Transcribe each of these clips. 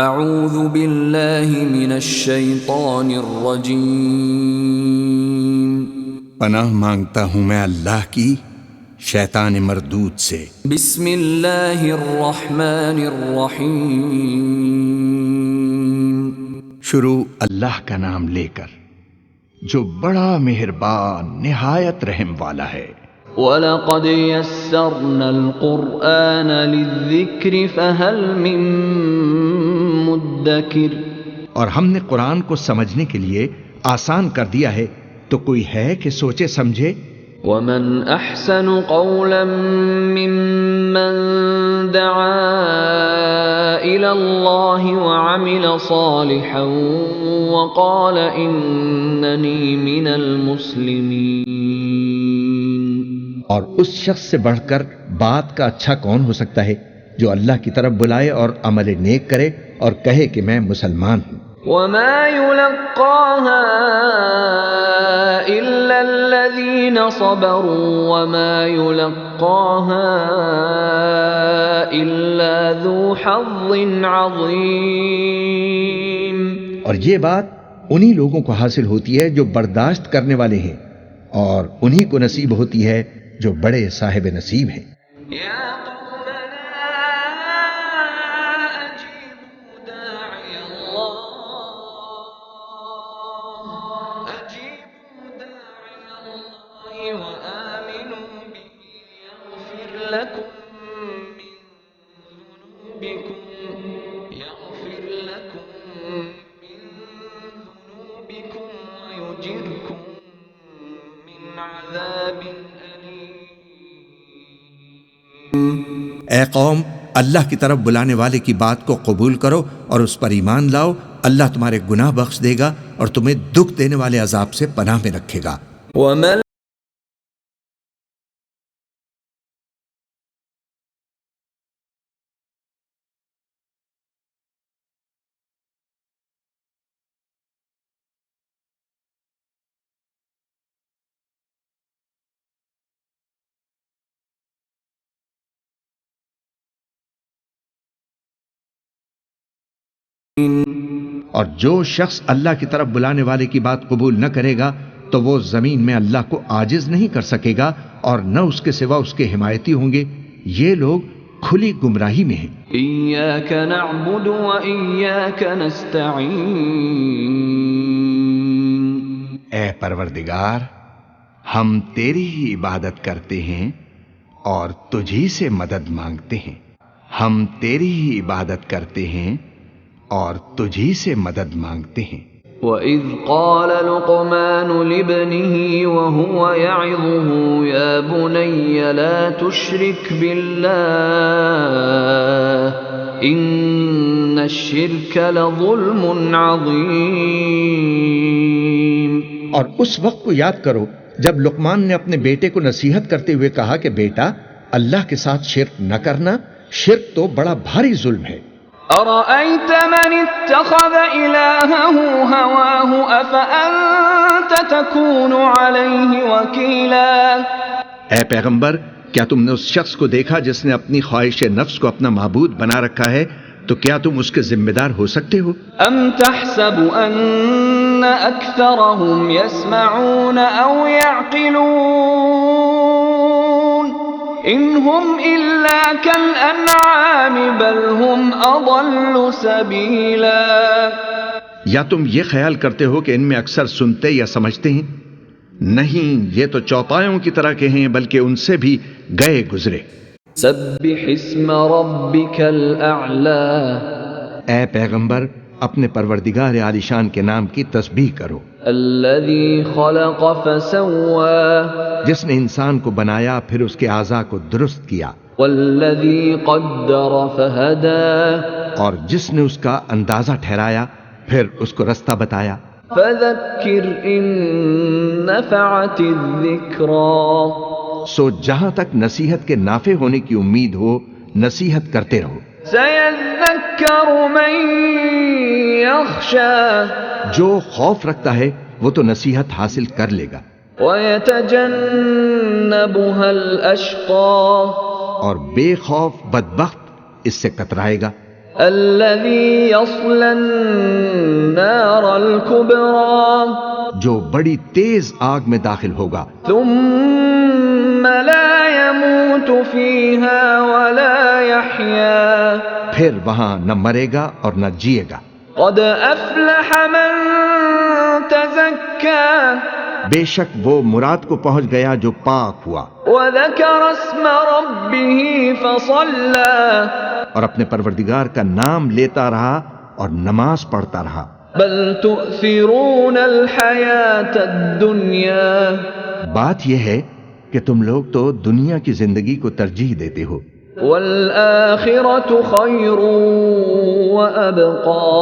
اعوذ باللہ من الشیطان الرجیم، پناہ مانگتا ہوں میں اللہ کی شیطان مردود سے۔ بسم اللہ الرحمن الرحیم، شروع اللہ کا نام لے کر جو بڑا مہربان نہایت رحم والا ہے۔ وَلَقَدْ يَسَّرْنَا الْقُرْآنَ لِلذِّكْرِ فَهَلْ مِن مُدَّكِرٍ، اور ہم نے قرآن کو سمجھنے کے لیے آسان کر دیا ہے، تو کوئی ہے کہ سوچے سمجھے؟ وَمَنْ أَحْسَنُ قَوْلًا مِّمَّن دَعَا إِلَى اللَّهِ وَعَمِلَ صَالِحًا وَقَالَ إِنَّنِي مِنَ الْمُسْلِمِينَ۔ اور اس شخص سے بڑھ کر بات کا اچھا کون ہو سکتا ہے جو اللہ کی طرف بلائے اور عمل نیک کرے اور کہے کہ میں مسلمان ہوں۔ وَمَا يُلَقَّاهَا إِلَّا الَّذِينَ صَبَرُوا وَمَا يُلَقَّاهَا إِلَّا ذُو حَظٍّ عَظِيمٍ۔ اور یہ بات انہی لوگوں کو حاصل ہوتی ہے جو برداشت کرنے والے ہیں، اور انہی کو نصیب ہوتی ہے جو بڑے صاحب نصیب ہیں۔ یا قومنا اجیبوا داعی اللہ، اجیبوا داعی اللہ وآمنوا به یغفر لکم من ذنوبکم، یغفر لکم من ذنوبکم ویجرکم من عذاب علیم۔ اے قوم، اللہ کی طرف بلانے والے کی بات کو قبول کرو اور اس پر ایمان لاؤ، اللہ تمہارے گناہ بخش دے گا اور تمہیں دکھ دینے والے عذاب سے پناہ میں رکھے گا۔ وَمَن اور جو شخص اللہ کی طرف بلانے والے کی بات قبول نہ کرے گا تو وہ زمین میں اللہ کو عاجز نہیں کر سکے گا اور نہ اس کے سوا اس کے حمایتی ہوں گے۔ یہ لوگ کھلی گمراہی میں ہیں۔ إِيَّاكَ نَعْبُدُ وَإِيَّاكَ نَسْتَعِينُ۔ اے پروردگار، ہم تیری ہی عبادت کرتے ہیں اور تجھی سے مدد مانگتے ہیں۔ ہم تیری ہی عبادت کرتے ہیں اور تجھی سے مدد مانگتے ہیں۔ وَإِذْ قَالَ لُقْمَانُ لِابْنِهِ وَهُوَ يَعِظُهُ يَا بُنَيَّ لَا تُشْرِكْ بِاللَّهِ إِنَّ الشِّرْكَ لَظُلْمٌ عَظِيمٌ۔ اور اس وقت کو یاد کرو جب لقمان نے اپنے بیٹے کو نصیحت کرتے ہوئے کہا کہ بیٹا، اللہ کے ساتھ شرک نہ کرنا، شرک تو بڑا بھاری ظلم ہے۔ أَرَأَيْتَ مَنِ اتَّخَذَ إِلَٰهَهُ هَوَاهُ أَفَأَنتَ تَكُونُ عَلَيْهِ وَكِيلًا۔ اے پیغمبر، کیا تم نے اس شخص کو دیکھا جس نے اپنی خواہش نفس کو اپنا معبود بنا رکھا ہے؟ تو کیا تم اس کے ذمہ دار ہو سکتے ہو؟ أَمْ تَحْسَبُ أَنَّ أَكْثَرَهُمْ يَسْمَعُونَ أَوْ يَعْقِلُونَ إِنْ هُمْ إِلَّا كَالْأَنْعَامِ بَلْ هُمْ أَضَلُّ سَبِيلًا۔ یا تم یہ خیال کرتے ہو کہ ان میں اکثر سنتے یا سمجھتے ہیں؟ نہیں، یہ تو چوپایوں کی طرح کے ہیں، بلکہ ان سے بھی گئے گزرے۔ سبح اسم ربك الأعلى۔ اے پیغمبر، اپنے پروردگار عالی شان کے نام کی تسبیح کرو۔ الذي خلق فسوى، جس نے انسان کو بنایا پھر اس کے اعضاء کو درست کیا، والذي قدر فهدى، اور جس نے اس کا اندازہ ٹھہرایا پھر اس کو رستہ بتایا۔ فذكر إن نفعت الذكرى، سو جہاں تک نصیحت کے نافع ہونے کی امید ہو، نصیحت کرتے رہو۔ سيذكر من يخشى، جو خوف رکھتا ہے وہ تو نصیحت حاصل کر لے گا۔ ويتجنبها الأشقى، اور بے خوف بدبخت اس سے کترائے گا۔ الذي يصلى النار الكبرى جو بڑی تیز آگ میں داخل ہوگا، ثم لا يموت فيها ولا يحيا پھر وہاں نہ مرے گا اور نہ جیے گا۔ قد افلح من تزكى بے شک وہ مراد کو پہنچ گیا جو پاک ہوا وذكر اسم ربه فصلى اور اپنے پروردگار کا نام لیتا رہا اور نماز پڑھتا رہا۔ بل تؤثرون الحياة الدنيا بات یہ ہے کہ تم لوگ تو دنیا کی زندگی کو ترجیح دیتے ہو، والآخرة خير وأبقى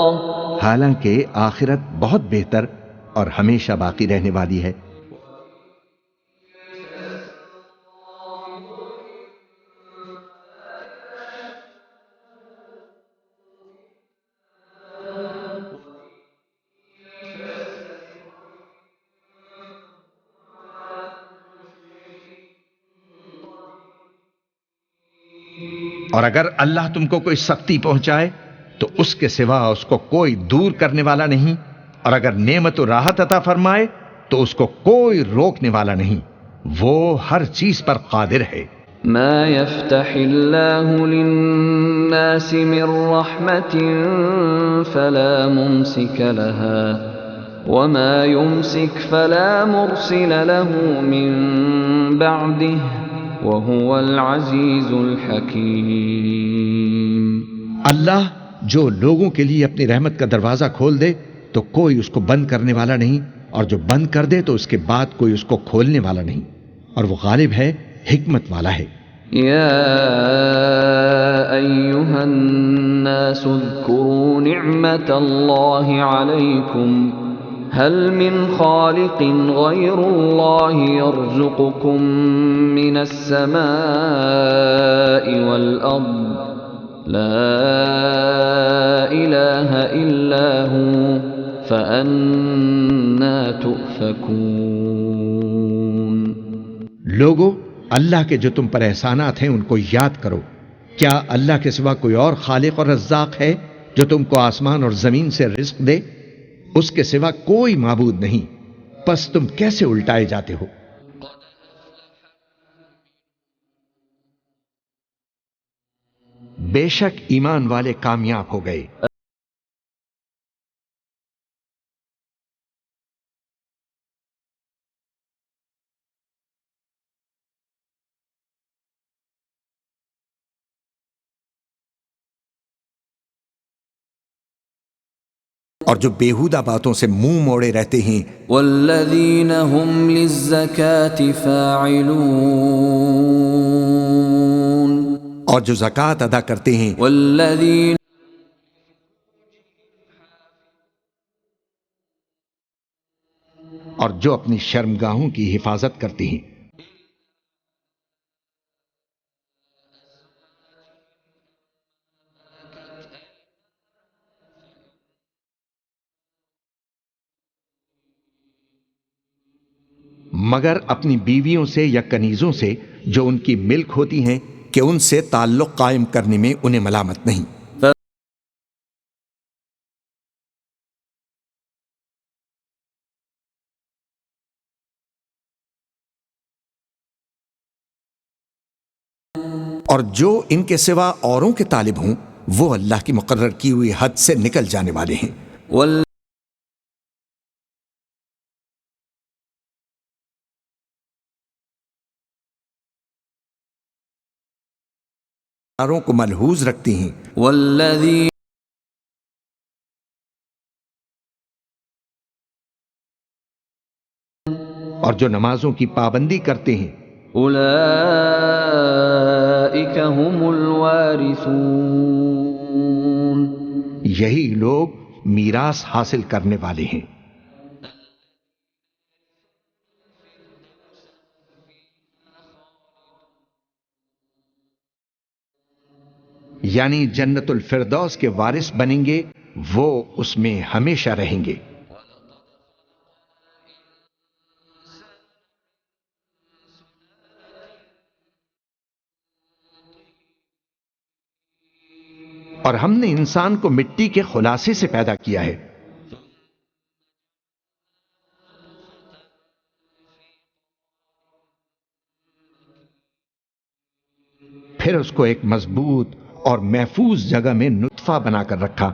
حالانکہ آخرت بہت بہتر اور ہمیشہ باقی رہنے والی ہے۔ اور اگر اللہ تم کو کوئی سختی پہنچائے تو اس کے سوا اس کو کوئی دور کرنے والا نہیں، اور اگر نعمت و راحت عطا فرمائے تو اس کو کوئی روکنے والا نہیں، وہ ہر چیز پر قادر ہے۔ ما يفتح الله للناس من رحمة فلا ممسك لها وما يمسك فلا مرسل له من بعده وهو العزيز الحكيم۔ اللہ جو لوگوں کے لیے اپنی رحمت کا دروازہ کھول دے تو کوئی اس کو بند کرنے والا نہیں، اور جو بند کر دے تو اس کے بعد کوئی اس کو کھولنے والا نہیں، اور وہ غالب ہے، حکمت والا ہے۔ يا أيها الناس اذكروا نعمة الله عليكم هل من خالق غير الله يرزقكم من السماء والأرض لا إله إلا هو فأنا تؤفكون۔ لوگو، اللہ کے جو تم پر احسانات ہیں ان کو یاد کرو۔ کیا اللہ کے سوا کوئی اور خالق اور رزاق ہے جو تم کو آسمان اور زمین سے رزق دے؟ اس کے سوا کوئی معبود نہیں، پس تم کیسے الٹائے جاتے ہو؟ بے شک ایمان والے کامیاب ہو گئے۔ اور جو بیہودہ باتوں سے منہ موڑے رہتے ہیں، والذین هم للزکاة فاعلون، اور جو زکوٰۃ ادا کرتے ہیں، والذین اور جو اپنی شرمگاہوں کی حفاظت کرتے ہیں۔ مگر اپنی بیویوں سے یا کنیزوں سے جو ان کی ملک ہوتی ہیں کہ ان سے تعلق قائم کرنے میں انہیں ملامت نہیں۔ اور جو ان کے سوا اوروں کے طالب ہوں وہ اللہ کی مقرر کی ہوئی حد سے نکل جانے والے ہیں۔ داروں کو ملحوظ رکھتی ہیں، والذین اور جو نمازوں کی پابندی کرتے ہیں، اولئک هم الوارثون، یہی لوگ میراث حاصل کرنے والے ہیں۔ یعنی جنت الفردوس کے وارث بنیں گے، وہ اس میں ہمیشہ رہیں گے۔ اور ہم نے انسان کو مٹی کے خلاصے سے پیدا کیا ہے، پھر اس کو ایک مضبوط اور محفوظ جگہ میں نطفہ بنا کر رکھا،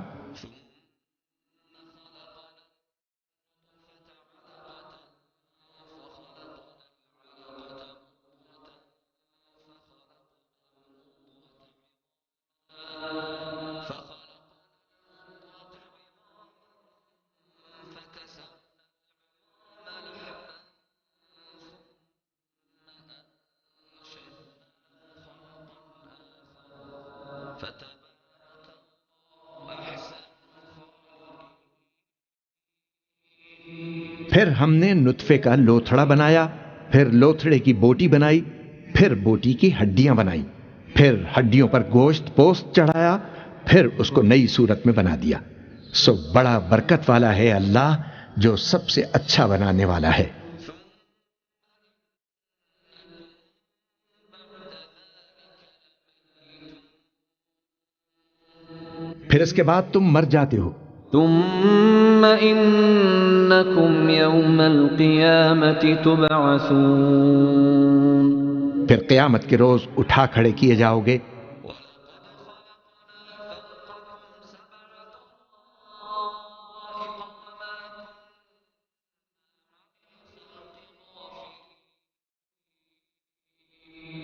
پھر ہم نے نطفے کا لوتھڑا بنایا، پھر لوتھڑے کی بوٹی بنائی، پھر بوٹی کی ہڈیاں بنائی، پھر ہڈیوں پر گوشت پوست چڑھایا، پھر اس کو نئی صورت میں بنا دیا۔ سو بڑا برکت والا ہے اللہ جو سب سے اچھا بنانے والا ہے۔ پھر اس کے بعد تم مر جاتے ہو، ثم إنكم يوم القيامة تبعثون، پھر قیامت کے روز اٹھا کھڑے کیے جاؤ گے۔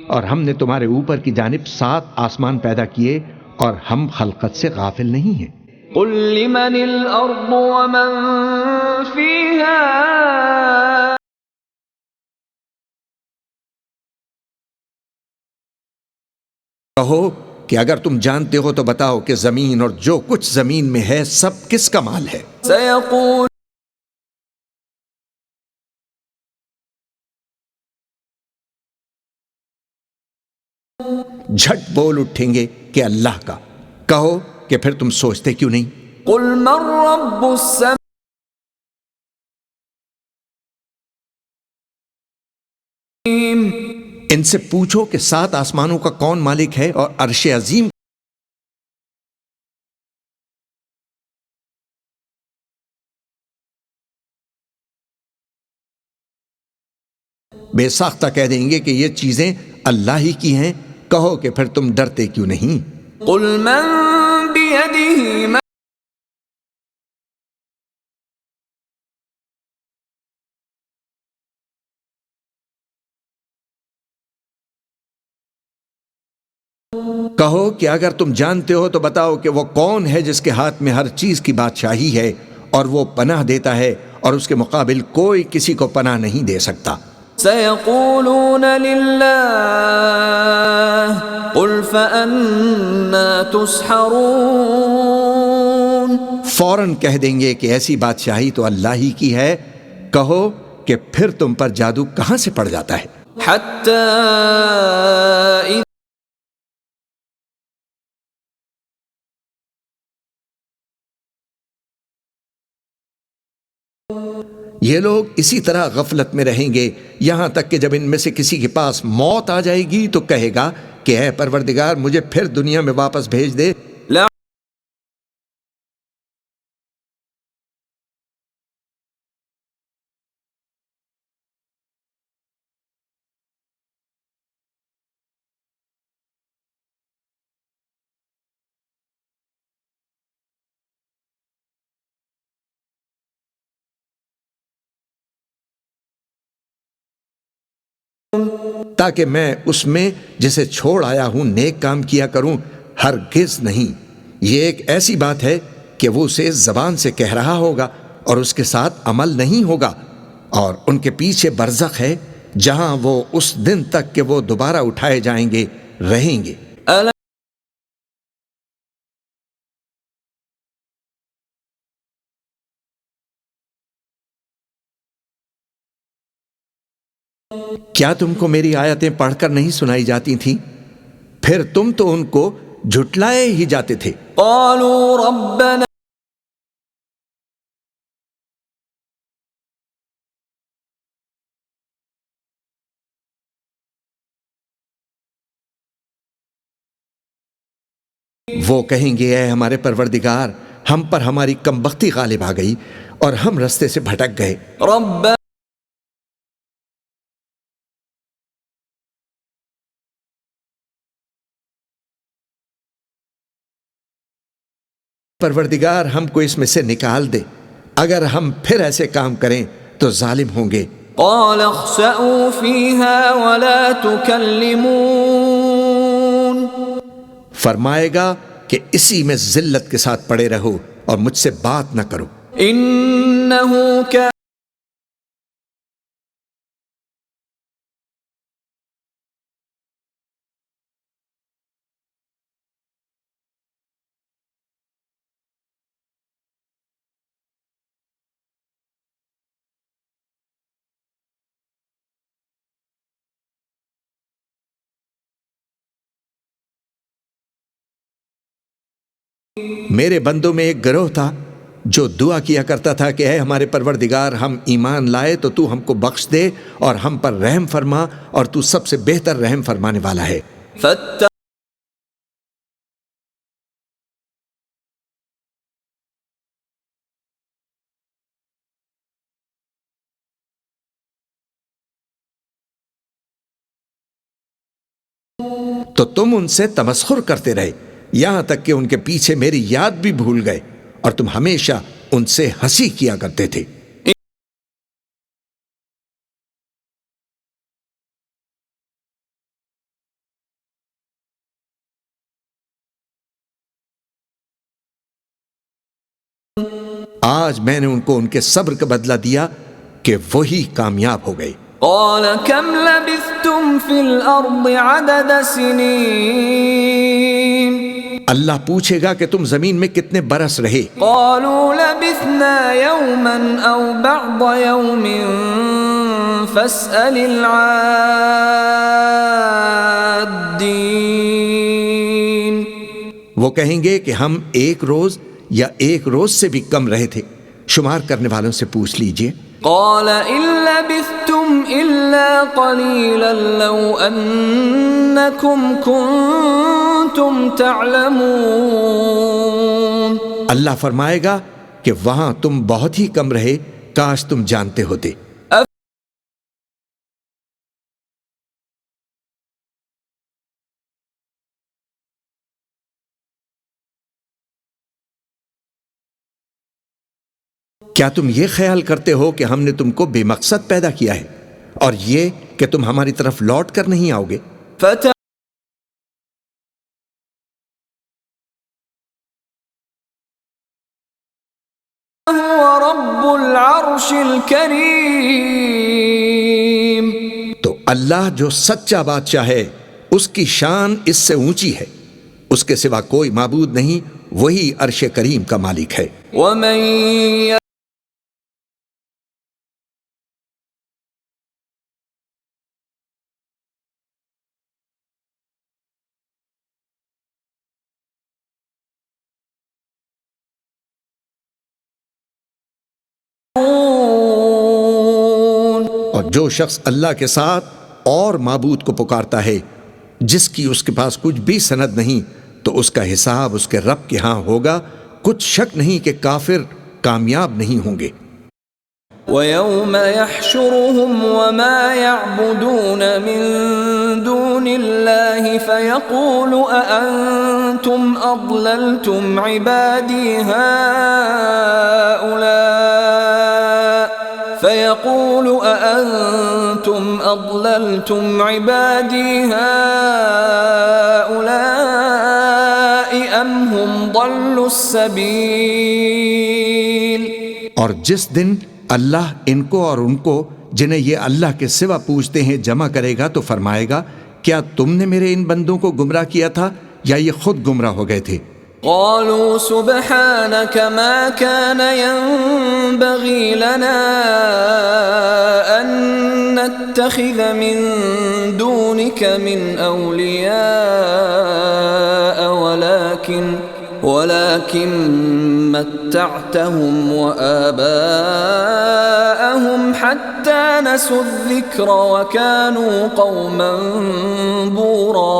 اور ہم نے تمہارے اوپر کی جانب 7 آسمان پیدا کیے اور ہم خلقت سے غافل نہیں ہیں۔ قل لمن الأرض ومن فيها کہو کہ اگر تم جانتے ہو تو بتاؤ کہ زمین اور جو کچھ زمین میں ہے سب کس کا مال ہے؟ سيقول جھٹ بول اٹھیں گے کہ اللہ کا۔ کہو کہ پھر تم سوچتے کیوں نہیں؟ قل من رب السماء ان سے پوچھو کہ 7 آسمانوں کا کون مالک ہے اور عرش عظیم بے ساختہ کہہ دیں گے کہ یہ چیزیں اللہ ہی کی ہیں۔ کہو کہ پھر تم ڈرتے کیوں نہیں؟ قل من بيده کہو کہ اگر تم جانتے ہو تو بتاؤ کہ وہ کون ہے جس کے ہاتھ میں ہر چیز کی بادشاہی ہے اور وہ پناہ دیتا ہے اور اس کے مقابل کوئی کسی کو پناہ نہیں دے سکتا۔ سيقولون لله قل فأنا تسحرون، فوراً کہہ دیں گے کہ ایسی بادشاہی تو اللہ ہی کی ہے۔ کہو کہ پھر تم پر جادو کہاں سے پڑ جاتا ہے؟ حتى إذا یہ لوگ اسی طرح غفلت میں رہیں گے یہاں تک کہ جب ان میں سے کسی کے پاس موت آ جائے گی تو کہے گا کہ اے پروردگار مجھے پھر دنیا میں واپس بھیج دے۔ تاکہ میں اس میں جسے چھوڑ آیا ہوں نیک کام کیا کروں، ہرگز نہیں۔ یہ ایک ایسی بات ہے کہ وہ اسے زبان سے کہہ رہا ہوگا اور اس کے ساتھ عمل نہیں ہوگا، اور ان کے پیچھے برزخ ہے جہاں وہ اس دن تک کہ وہ دوبارہ اٹھائے جائیں گے رہیں گے۔ ألا کیا تم کو میری آیتیں پڑھ کر نہیں سنائی جاتی تھیں؟ پھر تم تو ان کو جھٹلائے ہی جاتے تھے۔ قالوا ربنا وہ کہیں گے اے ہمارے پروردگار ہم پر ہماری کم بختی غالب آ گئی اور ہم رستے سے بھٹک گئے۔ رب پروردگار ہم کو اس میں سے نکال دے، اگر ہم پھر ایسے کام کریں تو ظالم ہوں گے۔ قال اخسئوا فيها ولا تكلمون، فرمائے گا کہ اسی میں ذلت کے ساتھ پڑے رہو اور مجھ سے بات نہ کرو۔ انه كان میرے بندوں میں ایک گروہ تھا جو دعا کیا کرتا تھا کہ اے ہمارے پروردگار ہم ایمان لائے تو تو ہم کو بخش دے اور ہم پر رحم فرما اور تو سب سے بہتر رحم فرمانے والا ہے۔ تو تم ان سے تمسخر کرتے رہے یہاں تک کہ ان کے پیچھے میری یاد بھی بھول گئے اور تم ہمیشہ ان سے ہنسی کیا کرتے تھے۔ آج میں نے ان کو ان کے صبر کا بدلہ دیا کہ وہی کامیاب ہو گئے۔ قال كم لبثتم في الارض عدد سنين، اللہ پوچھے گا کہ تم زمین میں کتنے برس رہے؟ قالوا لبثنا يوما او بعض يوم فاسأل العادين، وہ کہیں گے کہ ہم ایک روز یا ایک روز سے بھی کم رہے تھے، شمار کرنے والوں سے پوچھ لیجئے۔ قال ان لبثتم الا قليلا لو انكم كنتم تعلمون، اللہ فرمائے گا کہ وہاں تم بہت ہی کم رہے، کاش تم جانتے ہوتے۔ کیا تم یہ خیال کرتے ہو کہ ہم نے تم کو بے مقصد پیدا کیا ہے اور یہ کہ تم ہماری طرف لوٹ کر نہیں آؤ گے؟ هو رب العرش الكريم، تو اللہ جو سچا بادشاہ ہے اس کی شان اس سے اونچی ہے، اس کے سوا کوئی معبود نہیں، وہی عرش کریم کا مالک ہے۔ ومن اور جو شخص اللہ کے ساتھ اور معبود کو پکارتا ہے جس کی اس کے پاس کچھ بھی سند نہیں تو اس کا حساب اس کے رب کے ہاں ہوگا، کچھ شک نہیں کہ کافر کامیاب نہیں ہوں گے۔ وَيَوْمَ يَحْشُرُهُمْ وَمَا يَعْبُدُونَ مِن دُونِ اللَّهِ فَيَقُولُ أَأَنْتُمْ أَضْلَلْتُمْ عِبَادِي هَؤُلَاءِ أَمْ هُمْ ضَلُّوا السَّبِيلَ، اور جس دن اللہ ان کو اور ان کو جنہیں یہ اللہ کے سوا پوچھتے ہیں جمع کرے گا تو فرمائے گا کیا تم نے میرے ان بندوں کو گمراہ کیا تھا یا یہ خود گمراہ ہو گئے تھے؟ قالوا سبحانك ما كان ينبغي لنا أن نتخذ من دونك من أولياء ولكن متعتهم وآباءهم حتى نسوا الذكر وكانوا قوما بورا۔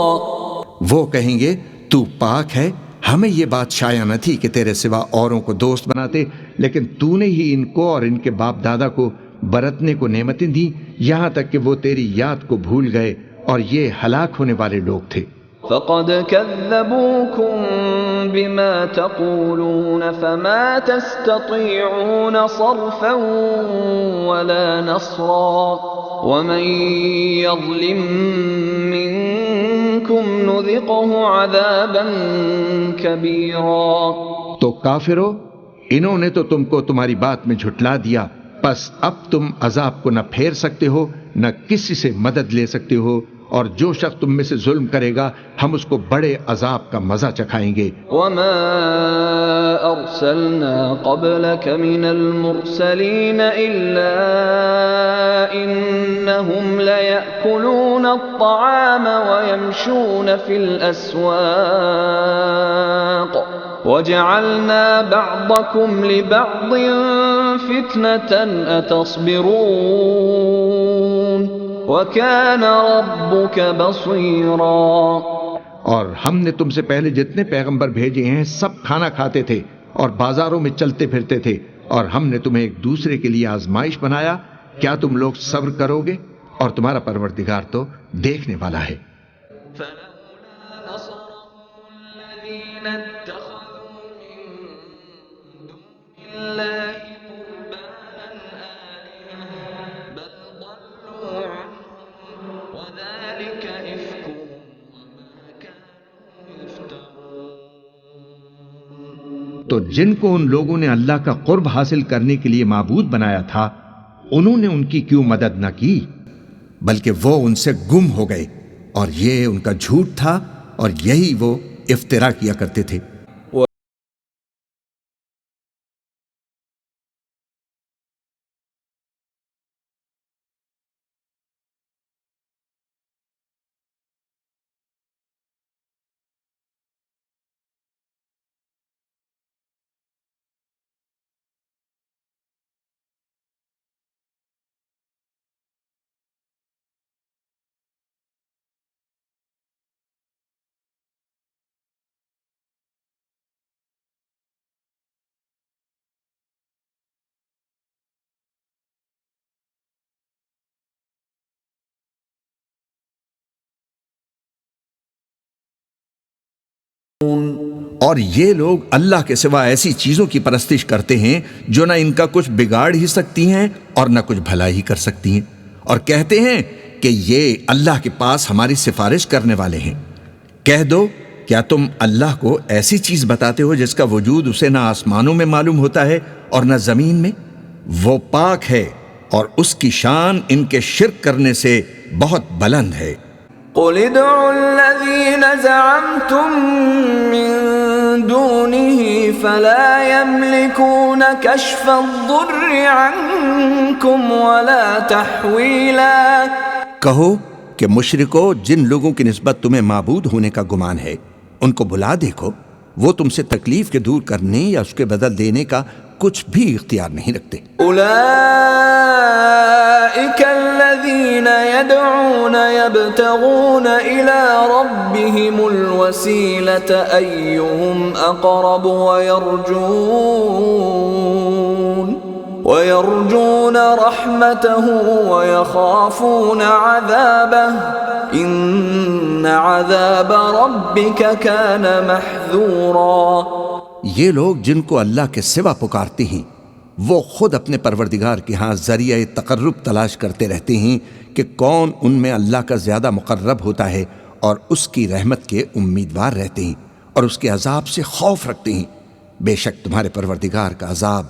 وہ کہیں گے تو پاک ہے ہمیں یہ بات شایع نہ تھی کہ تیرے سوا اوروں کو دوست بناتے، لیکن تو نے ہی ان کو اور ان کے باپ دادا کو برتنے کو نعمتیں دی، یہاں تک کہ وہ تیری یاد کو بھول گئے اور یہ ہلاک ہونے والے لوگ تھے۔ فقد كذبوكم بما تقولون فما تستطيعون صرفا ولا نصرا ومن يظلم منكم نذقه عذابا كبيرا۔ تو کافرو، انہوں نے تو تم کو تمہاری بات میں جھٹلا دیا، پس اب تم عذاب کو نہ پھیر سکتے ہو نہ کسی سے مدد لے سکتے ہو، اور جو شخص تم میں سے ظلم کرے گا ہم اس کو بڑے عذاب کا مزہ چکھائیں گے۔ وما ارسلنا قبلك من المرسلين الا انهم ليأكلون الطعام ويمشون في الاسواق وجعلنا بعضكم لبعض فتنة اتصبرون وَكَانَ رَبُّكَ بَصِيرًا۔ اور ہم نے تم سے پہلے جتنے پیغمبر بھیجے ہیں سب کھانا کھاتے تھے اور بازاروں میں چلتے پھرتے تھے، اور ہم نے تمہیں ایک دوسرے کے لیے آزمائش بنایا، کیا تم لوگ صبر کرو گے؟ اور تمہارا پروردگار تو دیکھنے والا ہے۔ فَلَوْلَا نَصَرَهُمُ الَّذِينَ اتَّخَذُوا مِن دُونِ اللَّهِ قُرْبَانًا آلِهَةً بَلْ ضَلُّوا عَنْهُمْ وَذَلِكَ إِفْكُهُمْ وَمَا كَانُوا يَفْتَرُونَ۔ تو جن کو ان لوگوں نے اللہ کا قرب حاصل کرنے کے لیے معبود بنایا تھا، انہوں نے ان کی کیوں مدد نہ کی، بلکہ وہ ان سے گم ہو گئے، اور یہ ان کا جھوٹ تھا اور یہی وہ افترا کیا کرتے تھے۔ اور یہ لوگ اللہ کے سوا ایسی چیزوں کی پرستش کرتے ہیں جو نہ ان کا کچھ بگاڑ ہی سکتی ہیں اور نہ کچھ بھلا ہی کر سکتی ہیں، اور کہتے ہیں کہ یہ اللہ کے پاس ہماری سفارش کرنے والے ہیں۔ کہہ دو، کیا تم اللہ کو ایسی چیز بتاتے ہو جس کا وجود اسے نہ آسمانوں میں معلوم ہوتا ہے اور نہ زمین میں؟ وہ پاک ہے اور اس کی شان ان کے شرک کرنے سے بہت بلند ہے۔ قل ادعوا الذين زعمتم من دونه فلا يملكون كشف الضر عنكم ولا تحويلا۔ کہو کہ مشرکو، جن لوگوں کی نسبت تمہیں معبود ہونے کا گمان ہے ان کو بلا دیکھو، وہ تم سے تکلیف کے دور کرنے یا اس کے بدل دینے کا کچھ بھی اختیار نہیں رکھتے۔ اولئک الذین يدعون يبتغون الى ربهم الوسیلة ایہم اقرب ويرجون رحمته ويخافون عذابه ان عذاب ربك كان محذورا۔ یہ لوگ جن کو اللہ کے سوا پکارتے ہیں وہ خود اپنے پروردگار کے ہاں ذریعہ تقرب تلاش کرتے رہتے ہیں کہ کون ان میں اللہ کا زیادہ مقرب ہوتا ہے، اور اس کی رحمت کے امیدوار رہتے ہیں اور اس کے عذاب سے خوف رکھتے ہیں۔ بے شک تمہارے پروردگار کا عذاب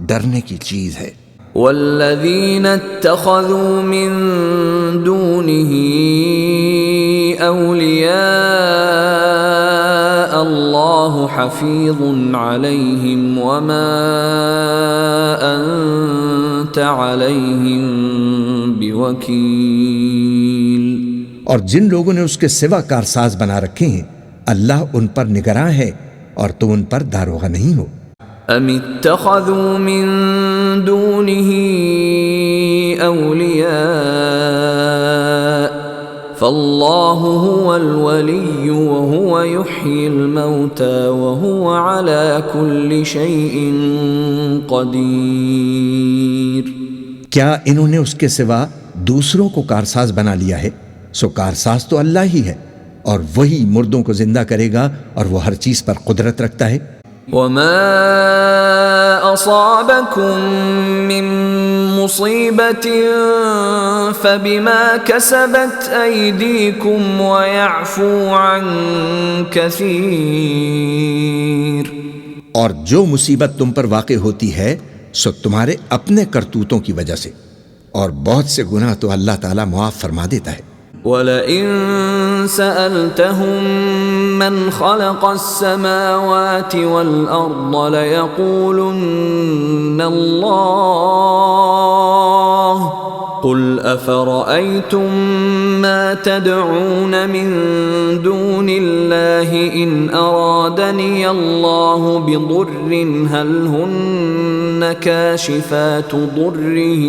ڈرنے کی چیز ہے۔ والذین اتخذوا من دونه اولیاء اللہ حفیظ علیہم وما انت علیہم بوکیل۔ اور جن لوگوں نے اس کے سوا کارساز بنا رکھے ہیں اللہ ان پر نگراں ہے اور تم ان پر داروغہ نہیں ہو۔ ام اتخذوا من دونه اولیاء فاللہ هو الولی وهو يحيي الموتى وهو على كل شيء قدیر۔ کیا انہوں نے اس کے سوا دوسروں کو کارساز بنا لیا ہے؟ سو کارساز تو اللہ ہی ہے، اور وہی مردوں کو زندہ کرے گا، اور وہ ہر چیز پر قدرت رکھتا ہے۔ وما اصابکم من مصیبت فبما کسبت ایدیکم ویعفو عن کثیر۔ اور جو مصیبت تم پر واقع ہوتی ہے سو تمہارے اپنے کرتوتوں کی وجہ سے، اور بہت سے گناہ تو اللہ تعالیٰ معاف فرما دیتا ہے۔ وَلَئِن سَأَلْتَهُم مَّنْ خَلَقَ السَّمَاوَاتِ وَالْأَرْضَ لَيَقُولُنَّ اللَّهُ قُلْ أَفَرَأَيْتُم مَّا تَدْعُونَ مِن دُونِ اللَّهِ إِنْ أَرَادَنِيَ اللَّهُ بِضُرٍّ هَلْ هُنَّ كَاشِفَاتُ ضُرِّهِ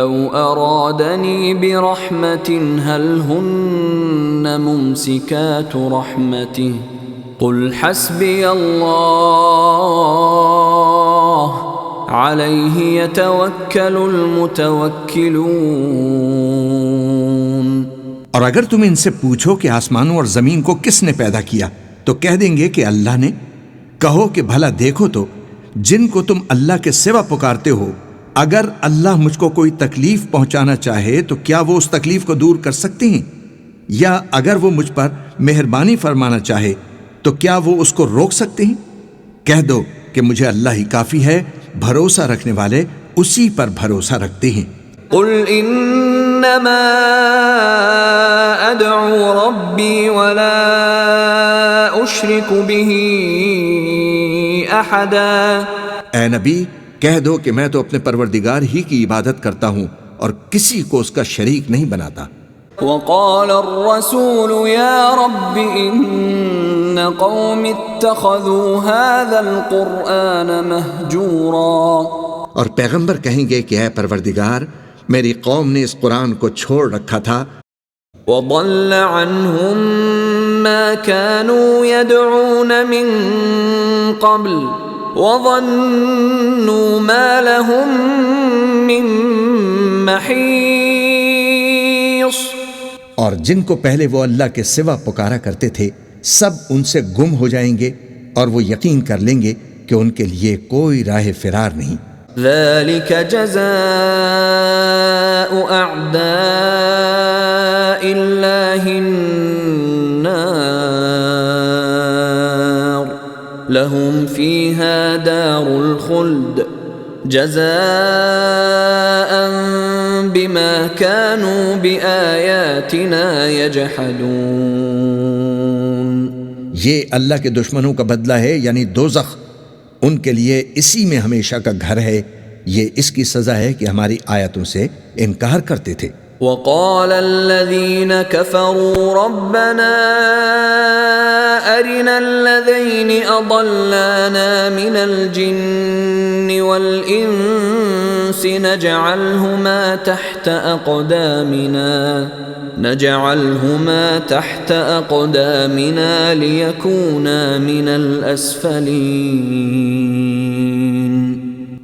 أَوْ أَرَادَنِي بِرَحْمَةٍ هَلْ هُنَّ مُمْسِكَاتُ رَحْمَتِهِ قُلْ حَسْبِيَ اللَّهُ عَلَيْهِ يَتَوَكَّلُ الْمُتَوَكِّلُونَ۔ اور اگر تم ان سے پوچھو کہ آسمانوں اور زمین کو کس نے پیدا کیا تو کہہ دیں گے کہ اللہ نے۔ کہو کہ بھلا دیکھو تو جن کو تم اللہ کے سوا پکارتے ہو، اگر اللہ مجھ کو کوئی تکلیف پہنچانا چاہے تو کیا وہ اس تکلیف کو دور کر سکتے ہیں؟ یا اگر وہ مجھ پر مہربانی فرمانا چاہے تو کیا وہ اس کو روک سکتے ہیں؟ کہہ دو کہ مجھے اللہ ہی کافی ہے، بھروسہ رکھنے والے اسی پر بھروسہ رکھتے ہیں۔ قل انما ادعو ربی ولا اشرک به احدا۔ اے نبی کہہ دو کہ میں تو اپنے پروردگار ہی کی عبادت کرتا ہوں اور کسی کو اس کا شریک نہیں بناتا۔ وقال الرسول يا رب ان قوم اتخذوا هذا القرآن مهجورا۔ اور پیغمبر کہیں گے کہ اے پروردگار میری قوم نے اس قرآن کو چھوڑ رکھا تھا، وضل عنهم ما كانوا يدعون من قبل وظنوا ما لهم من محيص۔ اور جن کو پہلے وہ اللہ کے سوا پکارا کرتے تھے سب ان سے گم ہو جائیں گے، اور وہ یقین کر لیں گے کہ ان کے لیے کوئی راہ فرار نہیں۔ ذلك جزاء اعداء الله النار لهم فيها دار الخلد جزاء بما كانوا بآياتنا يجحدون۔ یہ اللہ کے دشمنوں کا بدلہ ہے، یعنی دوزخ، ان کے لیے اسی میں ہمیشہ کا گھر ہے۔ یہ اس کی سزا ہے کہ ہماری آیتوں سے انکار کرتے تھے۔ وقال الذين كفروا ربنا أرنا الذين أضلانا من الجن والإنس نجعلهما تحت أقدامنا ليكونا من الأسفلين۔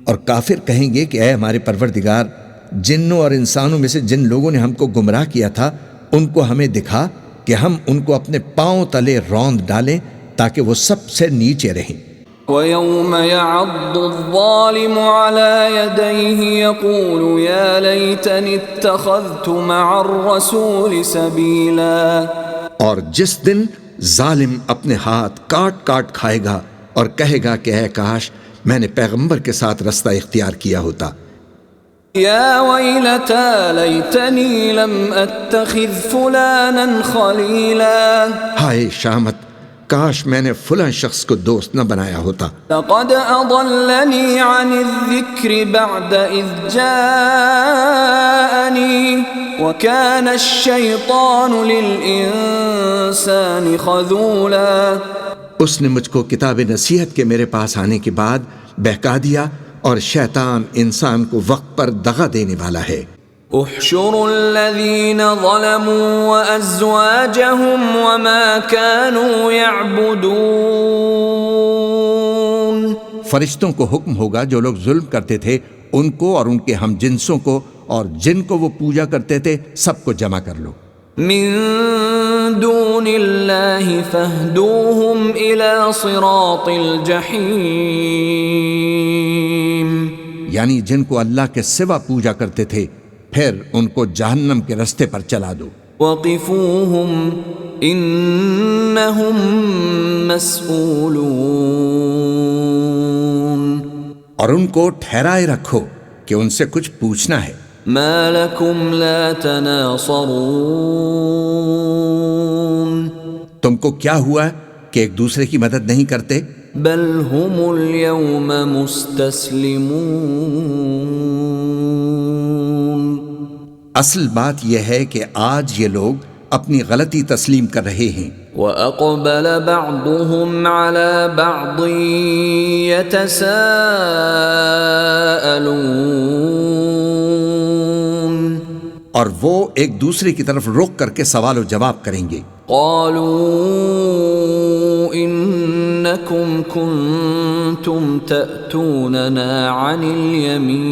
اور کافر کہیں گے کہ اے ہمارے پروردگار، جنوں اور انسانوں میں سے جن لوگوں نے ہم کو گمراہ کیا تھا ان کو ہمیں دکھا کہ ہم ان کو اپنے پاؤں تلے روند ڈالیں تاکہ وہ سب سے نیچے رہیں۔ وَيَوْمَ يَعَضُّ الظَّالِمُ عَلَى يَدَيْهِ يَقُولُ يَا لَيْتَنِي اتَّخَذْتُ مَعَ الرَّسُولِ سَبِيلًا۔ اور جس دن ظالم اپنے ہاتھ کاٹ کاٹ کھائے گا اور کہے گا کہ اے کاش میں نے پیغمبر کے ساتھ رستہ اختیار کیا ہوتا۔ یا ویلتا لیتنی لم اتخذ فلانا خلیلا۔ ہائے شامت، کاش میں نے فلاں شخص کو دوست نہ بنایا ہوتا۔ لقد اضلنی عن الذکر بعد اذ جاءنی وکان الشیطان للانسان خذولا۔ اس نے مجھ کو کتاب نصیحت کے میرے پاس آنے کے بعد بہکا دیا، اور شیطان انسان کو وقت پر دغا دینے والا ہے۔ احشروا الذين ظلموا وأزواجهم وما كانوا يعبدون. فرشتوں کو حکم ہوگا جو لوگ ظلم کرتے تھے ان کو اور ان کے ہم جنسوں کو اور جن کو وہ پوجا کرتے تھے سب کو جمع کر لو. من دون اللہ فاہدوہم الى صراط الجحیم. یعنی جن کو اللہ کے سوا پوجا کرتے تھے پھر ان کو جہنم کے رستے پر چلا دو. وقفوہم انہم مسئولون. اور ان کو ٹھہرائے رکھو کہ ان سے کچھ پوچھنا ہے. ما لکم لا تناصرون. تم کو کیا ہوا کہ ایک دوسرے کی مدد نہیں کرتے؟ بل هم اليوم مستسلمون. اصل بات یہ ہے کہ آج یہ لوگ اپنی غلطی تسلیم کر رہے ہیں. وَأَقْبَلَ بَعْضُهُمْ عَلَى بَعْضٍ يَتَسَاءَلُونَ. اور وہ ایک دوسرے کی طرف رخ کر کے سوال و جواب کریں گے. قَالُوا إِنَّكُمْ كُنْتُمْ تَأْتُونَنَا عَنِ الْيَمِينِ.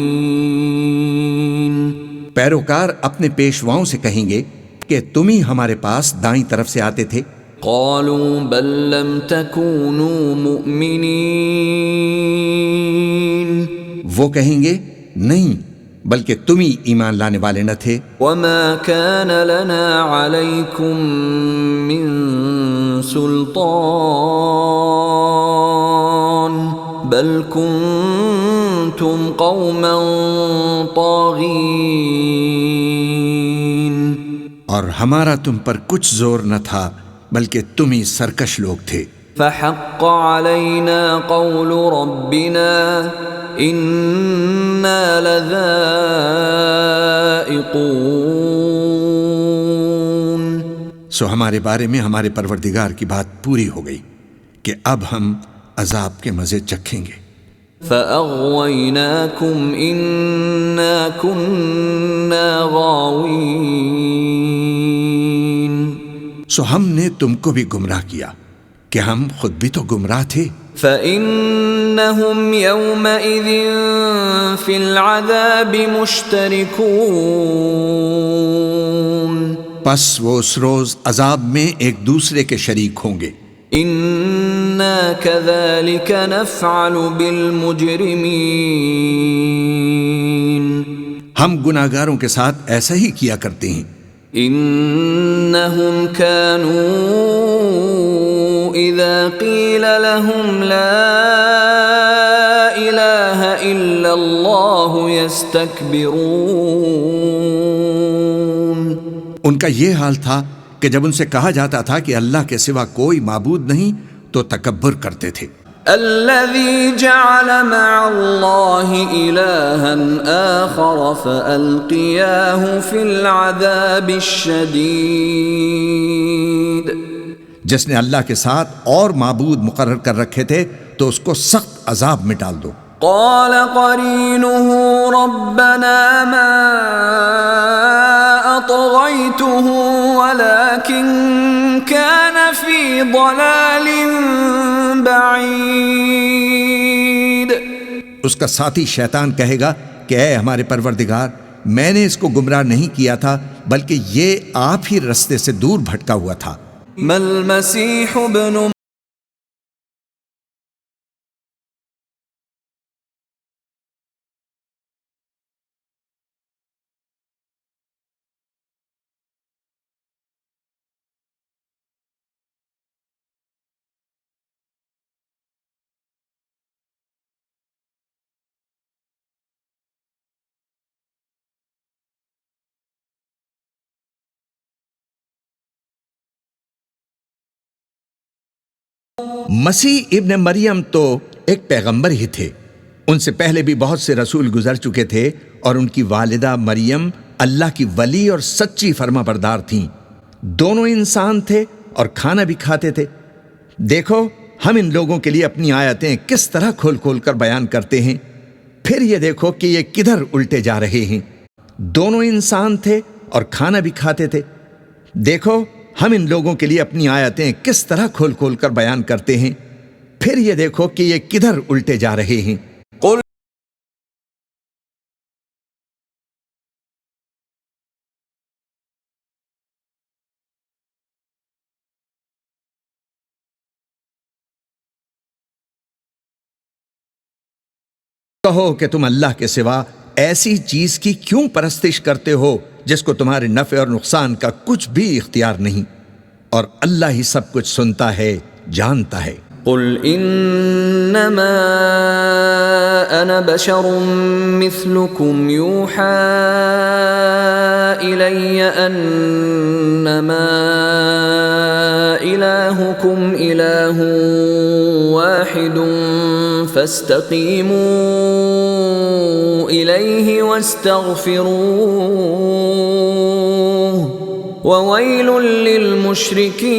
پیروکار اپنے پیشواؤں سے کہیں گے کہ تم ہی ہمارے پاس دائیں طرف سے آتے تھے. قالوا بل لم تكونوا مؤمنين. وہ کہیں گے نہیں بلکہ تم ہی ایمان لانے والے نہ تھے. وما كان لنا عليكم من سلطان بل كنتم قوما طاغين. اور ہمارا تم پر کچھ زور نہ تھا بلکہ تم ہی سرکش لوگ تھے. فحق علينا قول ربنا إنا لذائقون. سو ہمارے بارے میں ہمارے پروردگار کی بات پوری ہو گئی کہ اب ہم عذاب کے مزے چکھیں گے. فأغويناكم إنا كنا غاوين. سو ہم نے تم کو بھی گمراہ کیا کہ ہم خود بھی تو گمراہ تھے. فإنهم يومئذ في العذاب مشتركون. پس وہ اس روز عذاب میں ایک دوسرے کے شریک ہوں گے. إنا كذلك نفعل بالمجرمين. ہم گناہگاروں کے ساتھ ایسا ہی کیا کرتے ہیں. إنهم كانوا إذا قيل لهم لا إله إلا الله يستكبرون. ان کا یہ حال تھا کہ جب ان سے کہا جاتا تھا کہ اللہ کے سوا کوئی معبود نہیں تو تکبر کرتے تھے. الذي جعل مع الله إلها آخر فألقياه في العذاب الشديد. جس نے اللہ کے ساتھ اور معبود مقرر کر رکھے تھے تو اس کو سخت عذاب میں ڈال دو. قال قرينه ربنا ما أطغيته ولكن كان في ضلال بعيد. اس کا ساتھی شیطان کہے گا کہ اے ہمارے پروردگار میں نے اس کو گمراہ نہیں کیا تھا بلکہ یہ آپ ہی رستے سے دور بھٹکا ہوا تھا. ما المسيح ابن مسیح ابن مریم تو ایک پیغمبر ہی تھے. ان سے پہلے بھی بہت سے رسول گزر چکے تھے اور ان کی والدہ مریم اللہ کی ولی اور سچی فرما بردار تھیں. دونوں انسان تھے اور کھانا بھی کھاتے تھے. دیکھو ہم ان لوگوں کے لیے اپنی آیتیں کس طرح کھول کھول کر بیان کرتے ہیں. پھر یہ دیکھو کہ یہ کدھر الٹے جا رہے ہیں. دونوں انسان تھے اور کھانا بھی کھاتے تھے۔ دیکھو ہم ان لوگوں کے لیے اپنی آیتیں کس طرح کھول کھول کر بیان کرتے ہیں، پھر یہ دیکھو کہ یہ کدھر الٹے جا رہے ہیں۔ قل کہو کہ تم اللہ کے سوا ایسی چیز کی کیوں پرستش کرتے ہو جس کو تمہارے نفع اور نقصان کا کچھ بھی اختیار نہیں، اور اللہ ہی سب کچھ سنتا ہے، جانتا ہے۔ قل انما انا بشر مثلكم يوحى الي انما الهكم اله واحد فاستقيموا اليه واستغفروه وويل للمشركين۔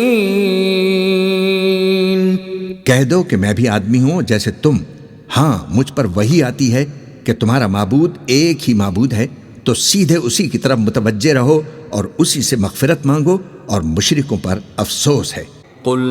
کہہ دو کہ میں بھی آدمی ہوں جیسے تم، ہاں مجھ پر وہی آتی ہے کہ تمہارا معبود ایک ہی معبود ہے، تو سیدھے اسی کی طرف متوجہ رہو اور اسی سے مغفرت مانگو، اور مشرکوں پر افسوس ہے۔ قل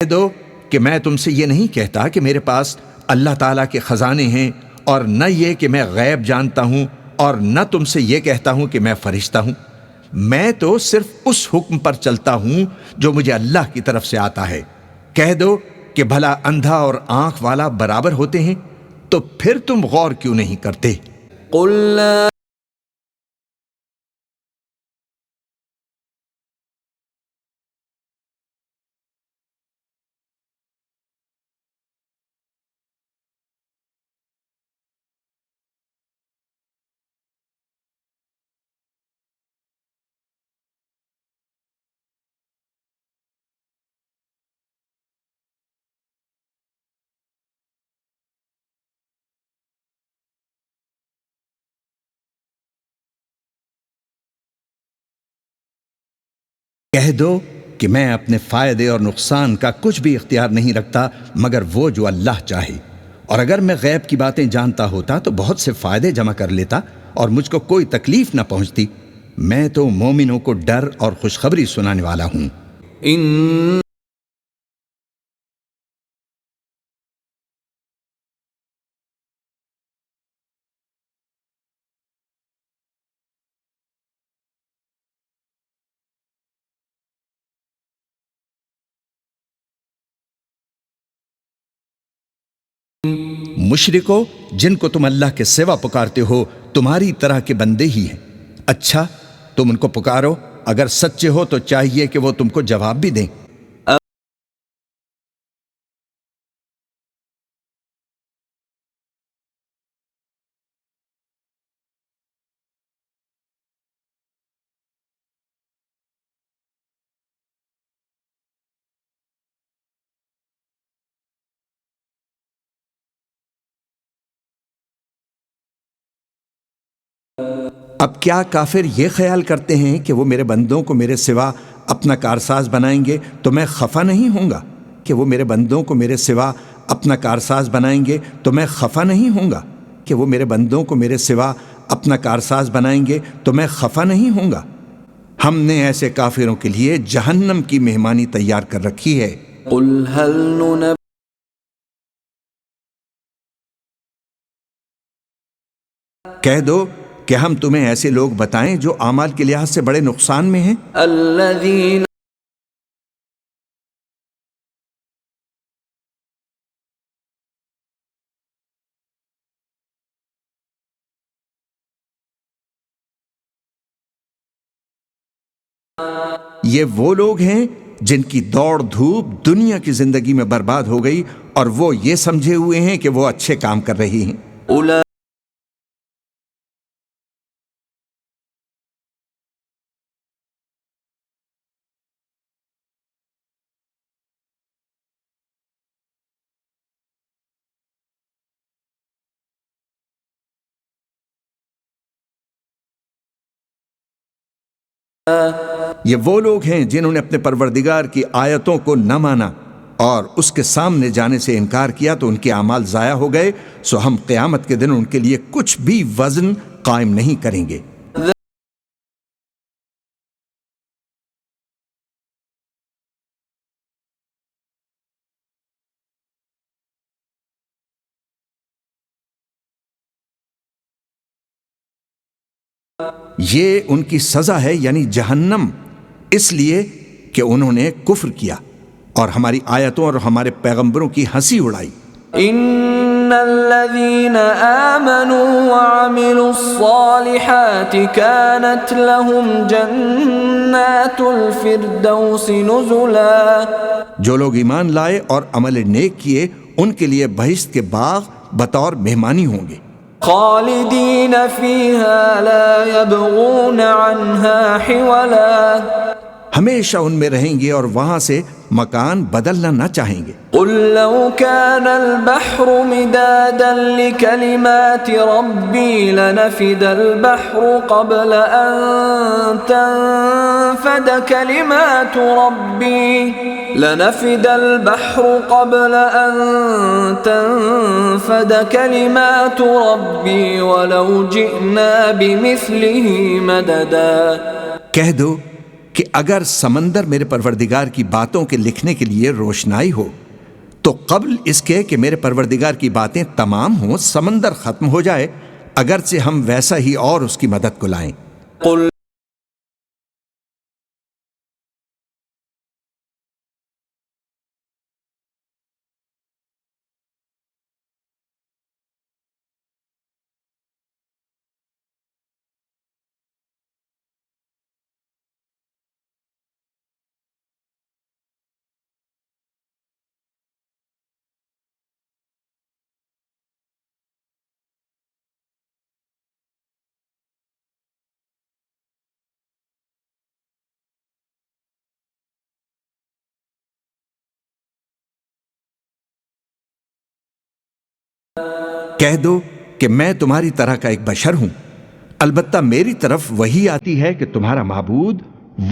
کہہ دو کہ میں تم سے یہ نہیں کہتا کہ میرے پاس اللہ تعالیٰ کے خزانے ہیں، اور نہ یہ کہ میں غیب جانتا ہوں، اور نہ تم سے یہ کہتا ہوں کہ میں فرشتہ ہوں۔ میں تو صرف اس حکم پر چلتا ہوں جو مجھے اللہ کی طرف سے آتا ہے۔ کہہ دو کہ بھلا اندھا اور آنکھ والا برابر ہوتے ہیں؟ تو پھر تم غور کیوں نہیں کرتے؟ قل لا کہہ دو کہ میں اپنے فائدے اور نقصان کا کچھ بھی اختیار نہیں رکھتا مگر وہ جو اللہ چاہے، اور اگر میں غیب کی باتیں جانتا ہوتا تو بہت سے فائدے جمع کر لیتا اور مجھ کو کوئی تکلیف نہ پہنچتی۔ میں تو مومنوں کو ڈر اور خوشخبری سنانے والا ہوں۔ ان مشرکو جن کو تم اللہ کے سوا پکارتے ہو تمہاری طرح کے بندے ہی ہیں۔ اچھا تم ان کو پکارو، اگر سچے ہو تو چاہیے کہ وہ تم کو جواب بھی دیں۔ اب کیا کافر یہ خیال کرتے ہیں کہ وہ میرے بندوں کو میرے سوا اپنا کارساز بنائیں گے تو میں خفا نہیں ہوں گا؟ کہ وہ میرے بندوں کو میرے سوا اپنا کارساز بنائیں گے تو میں خفا نہیں ہوں گا؟ کہ وہ میرے بندوں کو میرے سوا اپنا کارساز بنائیں گے تو میں خفا نہیں ہوں گا؟ ہم نے ایسے کافروں کے لیے جہنم کی مہمانی تیار کر رکھی ہے۔ قل هل ننبئ کہہ دو کہ ہم تمہیں ایسے لوگ بتائیں جو اعمال کے لحاظ سے بڑے نقصان میں ہیں؟ الذين یہ وہ لوگ ہیں جن کی دوڑ دھوپ دنیا کی زندگی میں برباد ہو گئی اور وہ یہ سمجھے ہوئے ہیں کہ وہ اچھے کام کر رہی ہیں۔ یہ وہ لوگ ہیں جنہوں نے اپنے پروردگار کی آیتوں کو نہ مانا اور اس کے سامنے جانے سے انکار کیا تو ان کے اعمال ضائع ہو گئے، سو ہم قیامت کے دن ان کے لیے کچھ بھی وزن قائم نہیں کریں گے۔ یہ ان کی سزا ہے یعنی جہنم، اس لیے کہ انہوں نے کفر کیا اور ہماری آیتوں اور ہمارے پیغمبروں کی ہنسی اڑائی۔ ان الذين آمنوا وعملوا الصالحات كانت لهم جنات الفردوس نزلا، جو لوگ ایمان لائے اور عمل نیک کیے ان کے لیے بہشت کے باغ بطور مہمانی ہوں گے، خالدین فیہا لا یبغون عنہا حولا، ہمیشہ ان میں رہیں گے اور وہاں سے مکان بدلنا نہ چاہیں گے۔ قل لو كان البحر مدادا لكلمات ربي لنفد البحر قبل أن تنفد كلمات ربي لنفد البحر قبل أن تنفد كلمات ربي ولو جئنا بمثله مددا۔ کہہ دو کہ اگر سمندر میرے پروردگار کی باتوں کے لکھنے کے لیے روشنائی ہو تو قبل اس کے کہ میرے پروردگار کی باتیں تمام ہوں سمندر ختم ہو جائے، اگرچہ ہم ویسا ہی اور اس کی مدد کو لائیں۔ قل کہہ دو کہ میں تمہاری طرح کا ایک بشر ہوں، البتہ میری طرف وہی آتی ہے کہ تمہارا معبود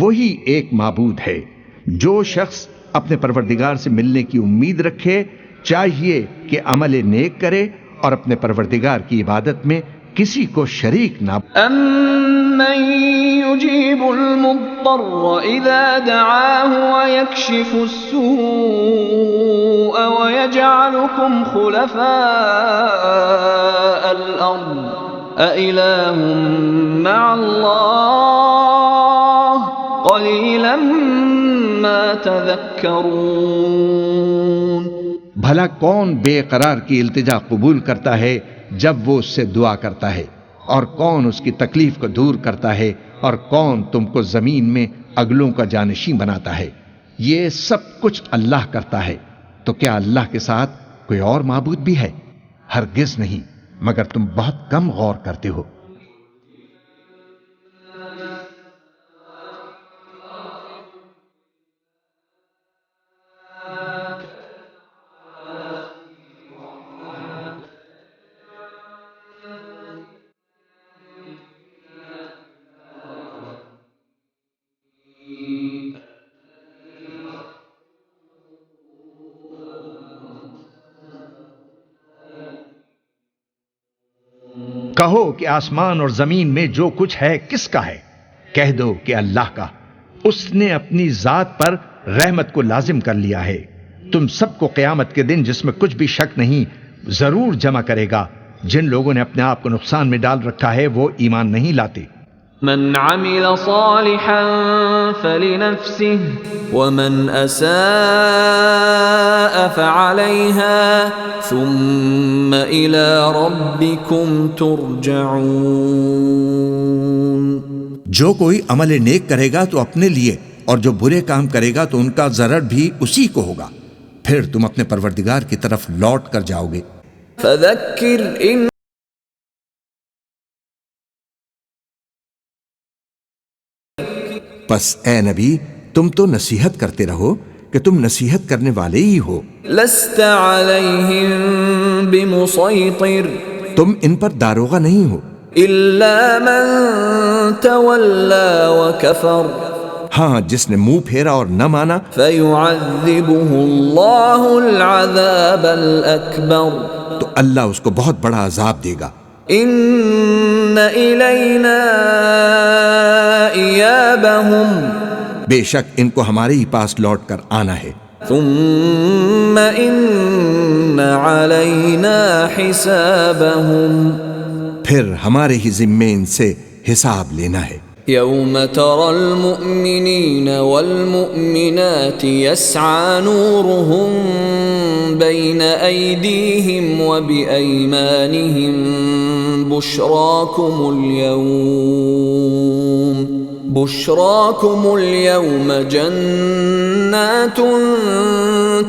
وہی ایک معبود ہے۔ جو شخص اپنے پروردگار سے ملنے کی امید رکھے چاہیے کہ عمل نیک کرے اور اپنے پروردگار کی عبادت میں کسی کو شریک نہ۔ أَمَّن يُجِيبُ الْمُضْطَرَّ إِذَا دَعَاهُ وَيَكْشِفُ السُّوءَ وَيَجْعَلُكُمْ خُلَفَاءَ الْأَرْضِ أَإِلَٰهٌ مَّعَ اللَّهِ قَلِيلًا مَّا تَذَكَّرُونَ۔ بھلا کون بے قرار کی التجا قبول کرتا ہے جب وہ اس سے دعا کرتا ہے، اور کون اس کی تکلیف کو دور کرتا ہے، اور کون تم کو زمین میں اگلوں کا جانشین بناتا ہے؟ یہ سب کچھ اللہ کرتا ہے، تو کیا اللہ کے ساتھ کوئی اور معبود بھی ہے؟ ہرگز نہیں، مگر تم بہت کم غور کرتے ہو۔ کہو کہ آسمان اور زمین میں جو کچھ ہے کس کا ہے؟ کہہ دو کہ اللہ کا، اس نے اپنی ذات پر رحمت کو لازم کر لیا ہے۔ تم سب کو قیامت کے دن جس میں کچھ بھی شک نہیں ضرور جمع کرے گا۔ جن لوگوں نے اپنے آپ کو نقصان میں ڈال رکھا ہے وہ ایمان نہیں لاتے۔ من عمل صالحا فلنفسه ومن اساء فعليها ثم الى ربكم ترجعون۔ جو کوئی عمل نیک کرے گا تو اپنے لیے، اور جو برے کام کرے گا تو ان کا ضرر بھی اسی کو ہوگا، پھر تم اپنے پروردگار کی طرف لوٹ کر جاؤ گے۔ فذکر ان پس اے نبی تم تو نصیحت کرتے رہو کہ تم نصیحت کرنے والے ہی ہو، لست علیہم بمسیطر تم ان پر داروغہ نہیں ہو، الا من تولی وکفر ہاں جس نے منہ پھیرا اور نہ مانا فیعذبہ اللہ العذاب الاکبر تو اللہ اس کو بہت بڑا عذاب دے گا۔ ان الینا ایابہم بے شک ان کو ہمارے ہی پاس لوٹ کر آنا ہے، ثم ان علینا حسابہم پھر ہمارے ہی ذمے ان سے حساب لینا ہے۔ یوم ترى المؤمنین والمؤمنات يسعى نورهم بین ایدیہم وبأیمانہم بشراکم اليوم جنات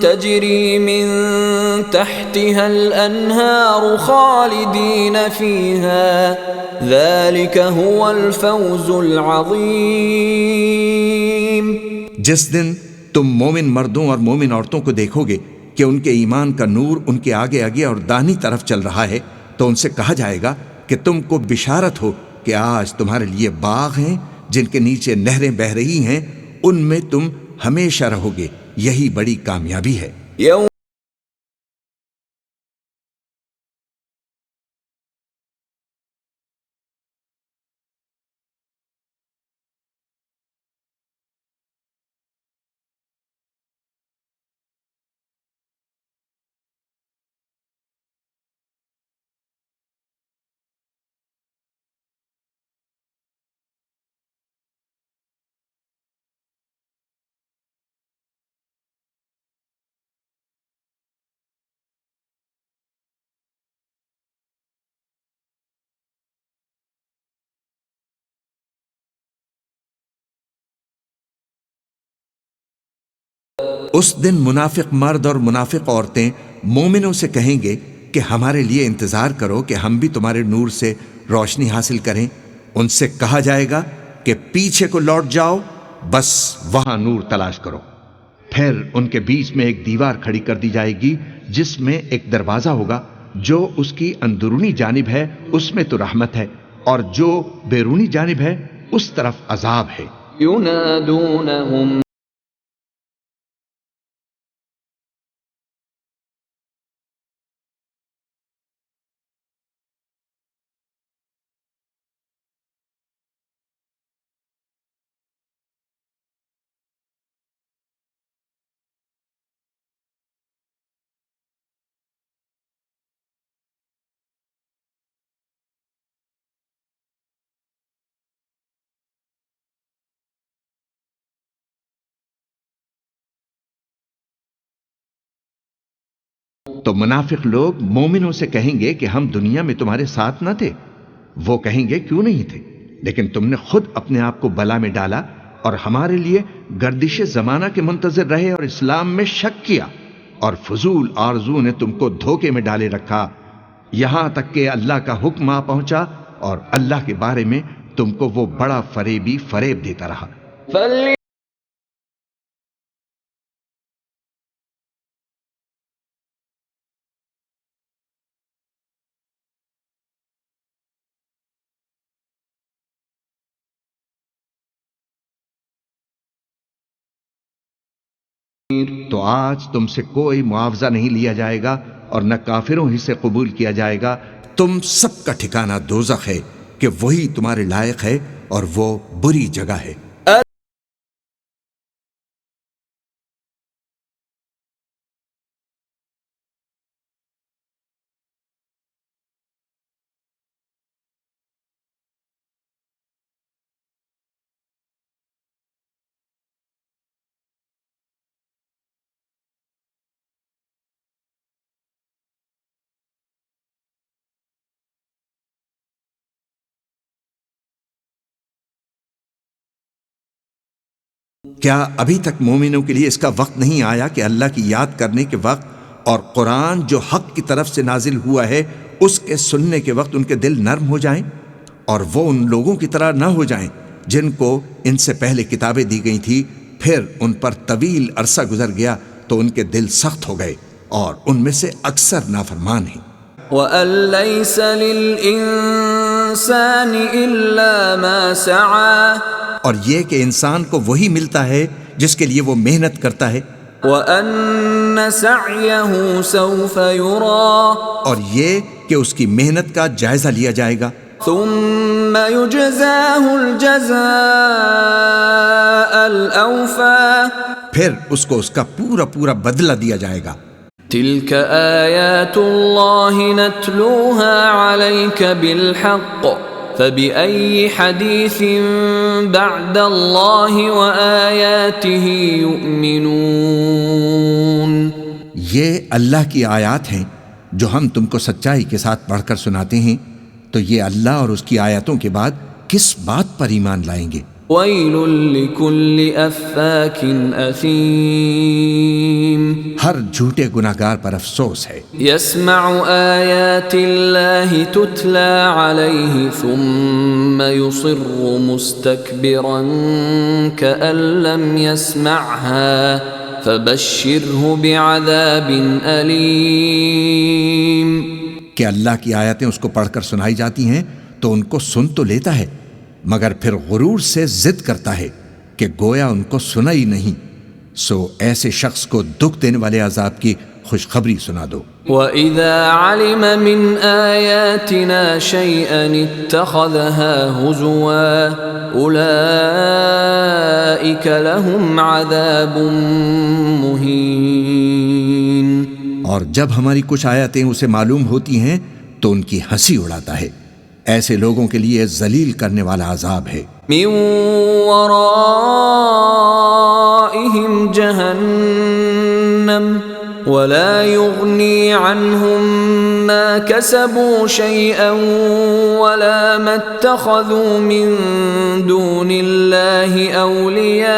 تجری من تحتها الانہار خالدین فیہا ذلك هو الفوز العظیم۔ جس دن تم مومن مردوں اور مومن عورتوں کو دیکھو گے کہ ان کے ایمان کا نور ان کے آگے آگے اور داہنی طرف چل رہا ہے تو ان سے کہا جائے گا کہ تم کو بشارت ہو کہ آج تمہارے لیے باغ ہیں جن کے نیچے نہریں بہہ رہی ہیں، ان میں تم ہمیشہ رہو گے، یہی بڑی کامیابی ہے۔ یوم اس دن منافق مرد اور منافق عورتیں مومنوں سے کہیں گے کہ ہمارے لیے انتظار کرو کہ ہم بھی تمہارے نور سے روشنی حاصل کریں۔ ان سے کہا جائے گا کہ پیچھے کو لوٹ جاؤ، بس وہاں نور تلاش کرو۔ پھر ان کے بیچ میں ایک دیوار کھڑی کر دی جائے گی جس میں ایک دروازہ ہوگا، جو اس کی اندرونی جانب ہے اس میں تو رحمت ہے، اور جو بیرونی جانب ہے اس طرف عذاب ہے۔ ینادونہم تو منافق لوگ مومنوں سے کہیں گے کہ ہم دنیا میں تمہارے ساتھ نہ تھے؟ وہ کہیں گے کیوں نہیں تھے، لیکن تم نے خود اپنے آپ کو بلا میں ڈالا اور ہمارے لیے گردش زمانہ کے منتظر رہے اور اسلام میں شک کیا، اور فضول آرزو نے تم کو دھوکے میں ڈالے رکھا، یہاں تک کہ اللہ کا حکم آ پہنچا اور اللہ کے بارے میں تم کو وہ بڑا فریبی فریب دیتا رہا۔ تو آج تم سے کوئی معاوضہ نہیں لیا جائے گا اور نہ کافروں ہی سے قبول کیا جائے گا، تم سب کا ٹھکانہ دوزخ ہے کہ وہی تمہارے لائق ہے اور وہ بری جگہ ہے۔ کیا ابھی تک مومنوں کے لیے اس کا وقت نہیں آیا کہ اللہ کی یاد کرنے کے وقت اور قرآن جو حق کی طرف سے نازل ہوا ہے اس کے سننے کے وقت ان کے دل نرم ہو جائیں اور وہ ان لوگوں کی طرح نہ ہو جائیں جن کو ان سے پہلے کتابیں دی گئی تھی، پھر ان پر طویل عرصہ گزر گیا تو ان کے دل سخت ہو گئے اور ان میں سے اکثر نافرمان ہیں۔ وَأَن لَيْسَ لِلْإِنسَانِ إِلَّا مَا سَعَى، اور یہ کہ انسان کو وہی ملتا ہے جس کے لیے وہ محنت کرتا ہے، وَأَنَّ سَعْيَهُ سَوْفَ يُرَى، اور یہ کہ اس کی محنت کا جائزہ لیا جائے گا، ثُمَّ يُجْزَاهُ الْجَزَاءَ الْأَوْفَى، پھر اس کو اس کا پورا پورا بدلہ دیا جائے گا۔ تِلْكَ آيَاتُ اللَّهِ نَتْلُوهَا عَلَيْكَ بِالْحَقِّ فَبِأَيِّ حَدِيثٍ بَعْدَ اللَّهِ وَآيَاتِهِ يُؤْمِنُونَ، یہ اللہ کی آیات ہیں جو ہم تم کو سچائی کے ساتھ پڑھ کر سناتے ہیں، تو یہ اللہ اور اس کی آیاتوں کے بعد کس بات پر ایمان لائیں گے؟ وَيْلٌ لِكُلِّ أَفَّاكٍ أَثِيمٍ، ہر جھوٹے گناہگار پر افسوس ہے، يَسْمَعُ آيَاتِ اللَّهِ تُتْلَى عَلَيْهِ ثُمَّ يُصِرُّ مُسْتَكْبِرًا كَأَن لَّمْ يَسْمَعْهَا فَبَشِّرْهُ بِعَذَابٍ أَلِيمٍ۔ کہ اللہ کی آیتیں اس کو پڑھ کر سنائی جاتی ہیں تو ان کو سن تو لیتا ہے مگر پھر غرور سے ضد کرتا ہے کہ گویا ان کو سنا ہی نہیں، سو ایسے شخص کو دکھ دینے والے عذاب کی خوشخبری سنا دو۔ وَإِذَا عَلِمَ مِنْ آيَاتِنَا شَيْئًا اتَّخَذَهَا هُزُوًا أُولَئِكَ لَهُمْ عَذَابٌ مُهِينٌ، اور جب ہماری کچھ آیتیں اسے معلوم ہوتی ہیں تو ان کی ہنسی اڑاتا ہے، ایسے لوگوں کے لیے ذلیل کرنے والا عذاب ہے۔ مِن وَرَائِهِمْ جَهَنَّمُ وَلَا يُغْنِي عَنْهُمْ مَا كَسَبُوا شَيْئًا وَلَا مَا اتَّخَذُوا مِن دُونِ اللَّهِ أَوْلِيَاءَ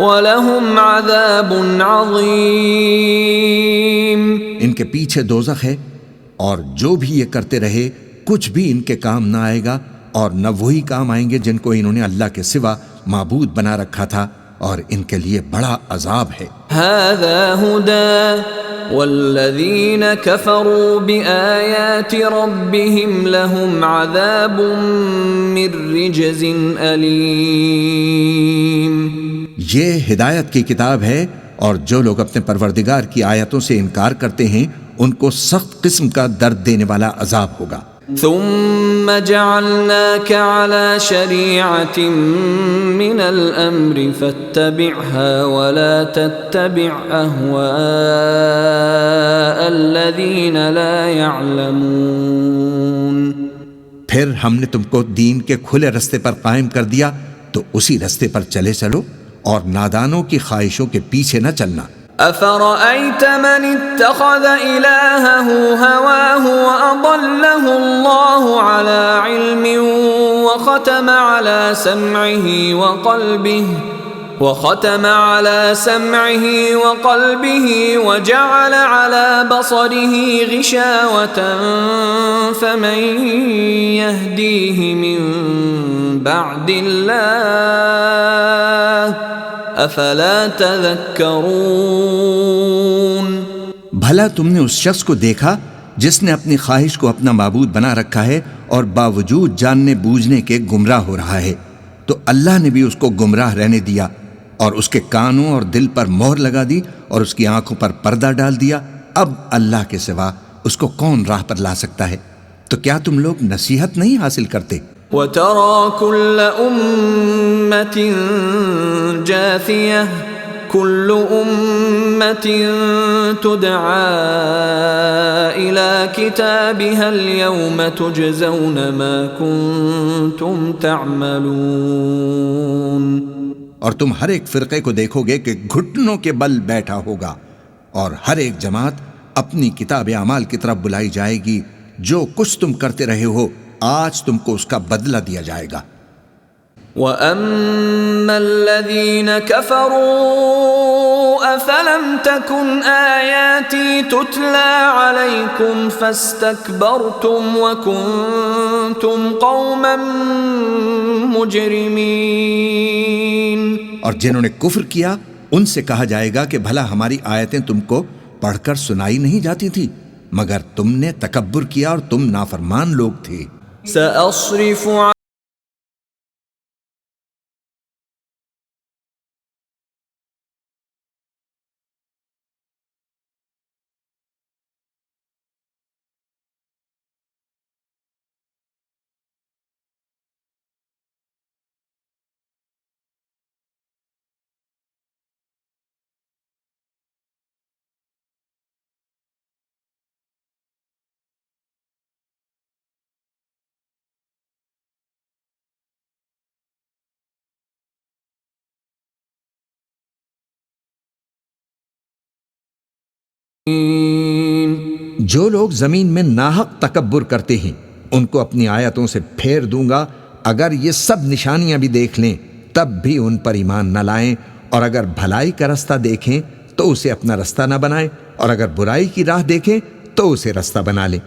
وَلَهُمْ عَذَابٌ عَظِيمٌ۔ ان کے پیچھے دوزخ ہے، اور جو بھی یہ کرتے رہے کچھ بھی ان کے کام نہ آئے گا، اور نہ وہی کام آئیں گے جن کو انہوں نے اللہ کے سوا معبود بنا رکھا تھا، اور ان کے لیے بڑا عذاب ہے۔ هذا هدى والذين كفروا بآيات ربهم لهم عذاب من رجز أليم۔ یہ ہدایت کی کتاب ہے، اور جو لوگ اپنے پروردگار کی آیتوں سے انکار کرتے ہیں ان کو سخت قسم کا درد دینے والا عذاب ہوگا۔ ثم جعلناك على شريعة من الأمر فاتبعها ولا تتبع أهواء الذين لا يعلمون۔ پھر ہم نے تم کو دین کے کھلے رستے پر قائم کر دیا تو اسی رستے پر چلے چلو اور نادانوں کی خواہشوں کے پیچھے نہ چلنا۔ أفرأيت من اتخذ إلهه هواه وأضله الله على علم وختم على سمعه وقلبه وجعل على بصره غشاوة فمن يهديه من بعد الله افلا تذکرون۔ بھلا تم نے اس شخص کو دیکھا جس نے اپنی خواہش کو اپنا معبود بنا رکھا ہے اور باوجود جاننے بوجھنے کے گمراہ ہو رہا ہے، تو اللہ نے بھی اس کو گمراہ رہنے دیا اور اس کے کانوں اور دل پر مہر لگا دی اور اس کی آنکھوں پر پردہ ڈال دیا۔ اب اللہ کے سوا اس کو کون راہ پر لا سکتا ہے؟ تو کیا تم لوگ نصیحت نہیں حاصل کرتے؟ وَتَرَى كُلَّ أُمَّةٍ جَاثِيَةً كُلُّ أُمَّةٍ تُدْعَى إِلَى كِتَابِهَا الْيَوْمَ تُجْزَوْنَ مَا كُنتُمْ تَعْمَلُونَ۔ اور تم ہر ایک فرقے کو دیکھو گے کہ گھٹنوں کے بل بیٹھا ہوگا، اور ہر ایک جماعت اپنی کتاب اعمال کی طرف بلائی جائے گی، جو کچھ تم کرتے رہے ہو آج تم کو اس کا بدلہ دیا جائے گا۔ وَأَمَّا الَّذِينَ كَفَرُوا أَفَلَمْ تَكُنْ آيَاتِي تُتْلَى عَلَيْكُمْ فَاسْتَكْبَرْتُمْ وَكُنْتُمْ قَوْمًا مُجْرِمِينَ۔ اور جنہوں نے کفر کیا ان سے کہا جائے گا کہ بھلا ہماری آیتیں تم کو پڑھ کر سنائی نہیں جاتی تھی، مگر تم نے تکبر کیا اور تم نافرمان لوگ تھے۔ سَأَصْرِفُ جو لوگ زمین میں ناحق تکبر کرتے ہیں ان کو اپنی آیتوں سے پھیر دوں گا، اگر یہ سب نشانیاں بھی دیکھ لیں تب بھی ان پر ایمان نہ لائیں، اور اگر بھلائی کا رستہ دیکھیں تو اسے اپنا رستہ نہ بنائیں، اور اگر برائی کی راہ دیکھیں تو اسے رستہ بنا لیں۔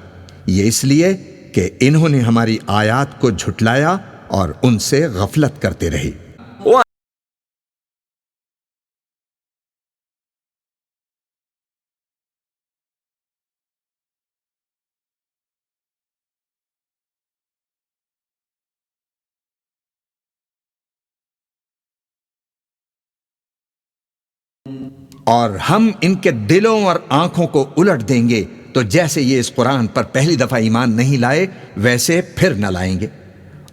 یہ اس لیے کہ انہوں نے ہماری آیات کو جھٹلایا اور ان سے غفلت کرتے رہے۔ اور ہم ان کے دلوں اور آنکھوں کو الٹ دیں گے تو جیسے یہ اس قرآن پر پہلی دفعہ ایمان نہیں لائے ویسے پھر نہ لائیں گے،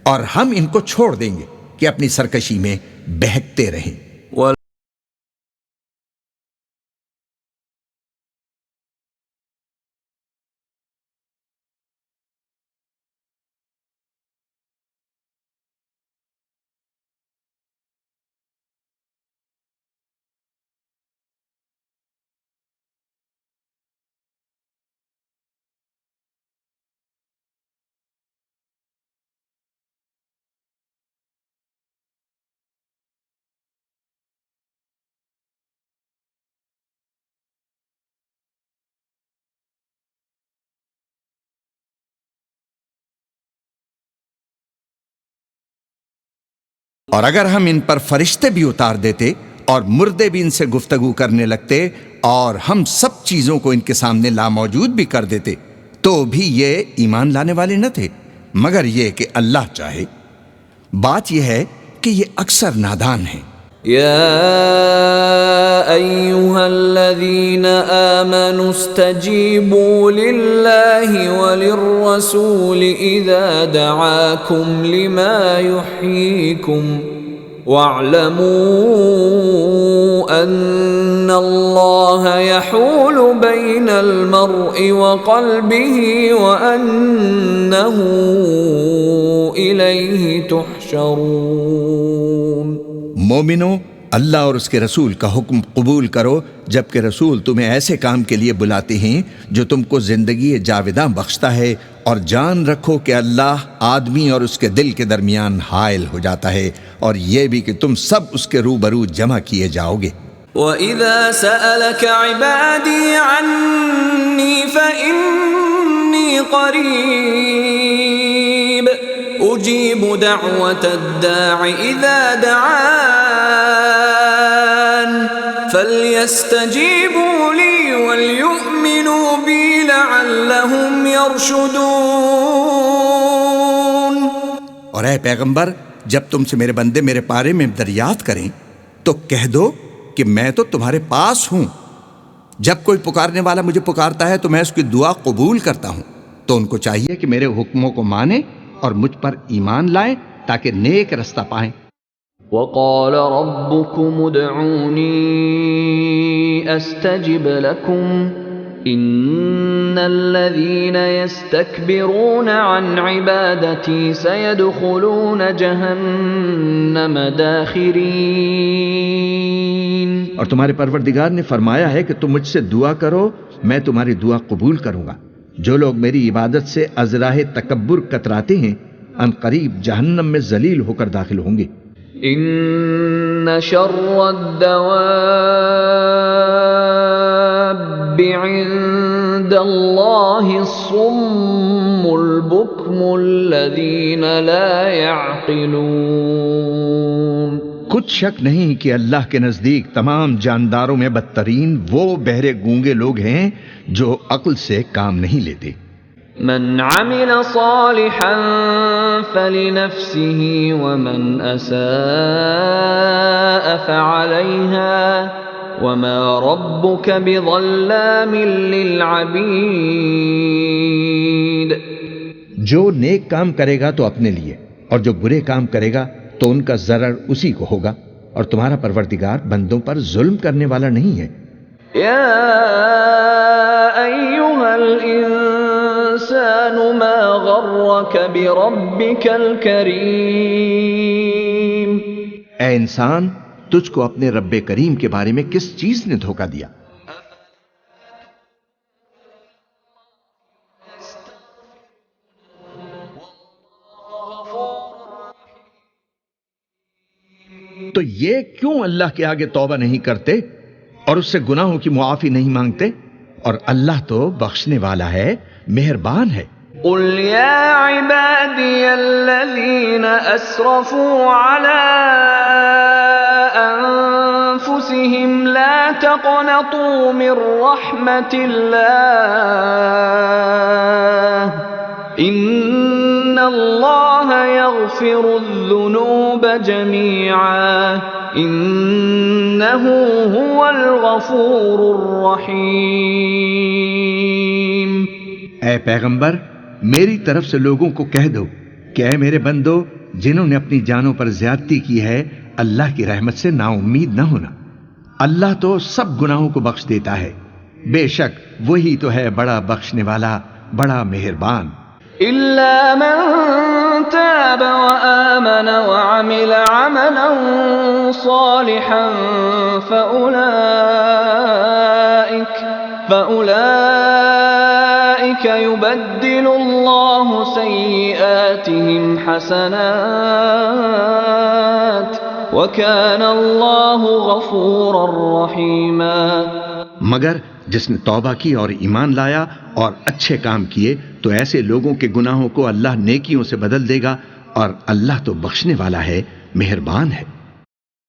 اور ہم ان کو چھوڑ دیں گے کہ اپنی سرکشی میں بہکتے رہیں۔ اور اگر ہم ان پر فرشتے بھی اتار دیتے اور مردے بھی ان سے گفتگو کرنے لگتے اور ہم سب چیزوں کو ان کے سامنے لاموجود بھی کر دیتے تو بھی یہ ایمان لانے والے نہ تھے، مگر یہ کہ اللہ چاہے۔ بات یہ ہے کہ یہ اکثر نادان ہیں۔ يا أيها الذين آمنوا استجيبوا لله وللرسول إذا دعاكم لما يحييكم واعلموا أن الله يحول بين المرء وقلبه وأنه إليه تحشرون۔ مومنو، اللہ اور اس کے رسول کا حکم قبول کرو جبکہ رسول تمہیں ایسے کام کے لیے بلاتے ہیں جو تم کو زندگی جاوداں بخشتا ہے، اور جان رکھو کہ اللہ آدمی اور اس کے دل کے درمیان حائل ہو جاتا ہے، اور یہ بھی کہ تم سب اس کے روبرو جمع کیے جاؤ گے۔ وَإِذَا سَأَلَكَ عِبَادِي عَنِّي فَإِنِّي قَرِيبٌ أُجِيبُ دَعْوَةَ الدَّاعِ إِذَا دَعَانِ فَلْيَسْتَجِيبُوا لِي وَلْيُؤْمِنُوا بِي لَعَلَّهُمْ يَرْشُدُونَ۔ اور اے پیغمبر، جب تم سے میرے بندے میرے بارے میں دریافت کریں تو کہہ دو کہ میں تو تمہارے پاس ہوں۔ جب کوئی پکارنے والا مجھے پکارتا ہے تو میں اس کی دعا قبول کرتا ہوں، تو ان کو چاہیے کہ میرے حکموں کو مانیں اور مجھ پر ایمان لائیں تاکہ نیک رستہ پائیں۔ وَقَالَ رَبُّكُمُ ادْعُونِي أَسْتَجِبْ لَكُمْ إِنَّ الَّذِينَ يَسْتَكْبِرُونَ عَنْ عِبَادَتِي سَيَدْخُلُونَ جَهَنَّمَ دَاخِرِينَ۔ اور تمہارے پروردگار نے فرمایا ہے کہ تم مجھ سے دعا کرو، میں تمہاری دعا قبول کروں گا۔ جو لوگ میری عبادت سے ازراہ تکبر کتراتے ہیں ان قریب جہنم میں ذلیل ہو کر داخل ہوں گے۔ إن شر الدواب عند الله الصم البكم الذين لا يعقلون. کچھ شک نہیں کہ اللہ کے نزدیک تمام جانداروں میں بدترین وہ بہرے گونگے لوگ ہیں جو عقل سے کام نہیں لیتے. من عمل صالحا فلنفسه ومن اساء فعليها وما ربك بظلام للعبید. جو نیک کام کرے گا تو اپنے لیے، اور جو برے کام کرے گا تو ان کا ضرر اسی کو ہوگا، اور تمہارا پروردگار بندوں پر ظلم کرنے والا نہیں ہے. یا ایھا الانسان ما غرک بربک الکریم. اے انسان، تجھ کو اپنے رب کریم کے بارے میں کس چیز نے دھوکہ دیا؟ تو یہ کیوں اللہ کے آگے توبہ نہیں کرتے اور اس سے گناہوں کی معافی نہیں مانگتے؟ اور اللہ تو بخشنے والا ہے، مہربان ہے. قل یا عبادی الذین اسرفوا علی انفسهم لا تقنطوا من رحمت اللہ ان اللہ یغفر الذنوب جميعا انہ هو الغفور الرحیم. اے پیغمبر، میری طرف سے لوگوں کو کہہ دو کہ اے میرے بندو، جنہوں نے اپنی جانوں پر زیادتی کی ہے، اللہ کی رحمت سے نا امید نہ ہونا. اللہ تو سب گناہوں کو بخش دیتا ہے، بے شک وہی تو ہے بڑا بخشنے والا، بڑا مہربان. إلا من تاب وآمن وعمل عملا صالحا فأولئك يبدل الله سيئاتهم حسنات وكان الله غفورا رحيما. مگر جس نے توبہ کی اور ایمان لایا اور اچھے کام کیے تو ایسے لوگوں کے گناہوں کو اللہ نیکیوں سے بدل دے گا، اور اللہ تو بخشنے والا ہے، مہربان ہے.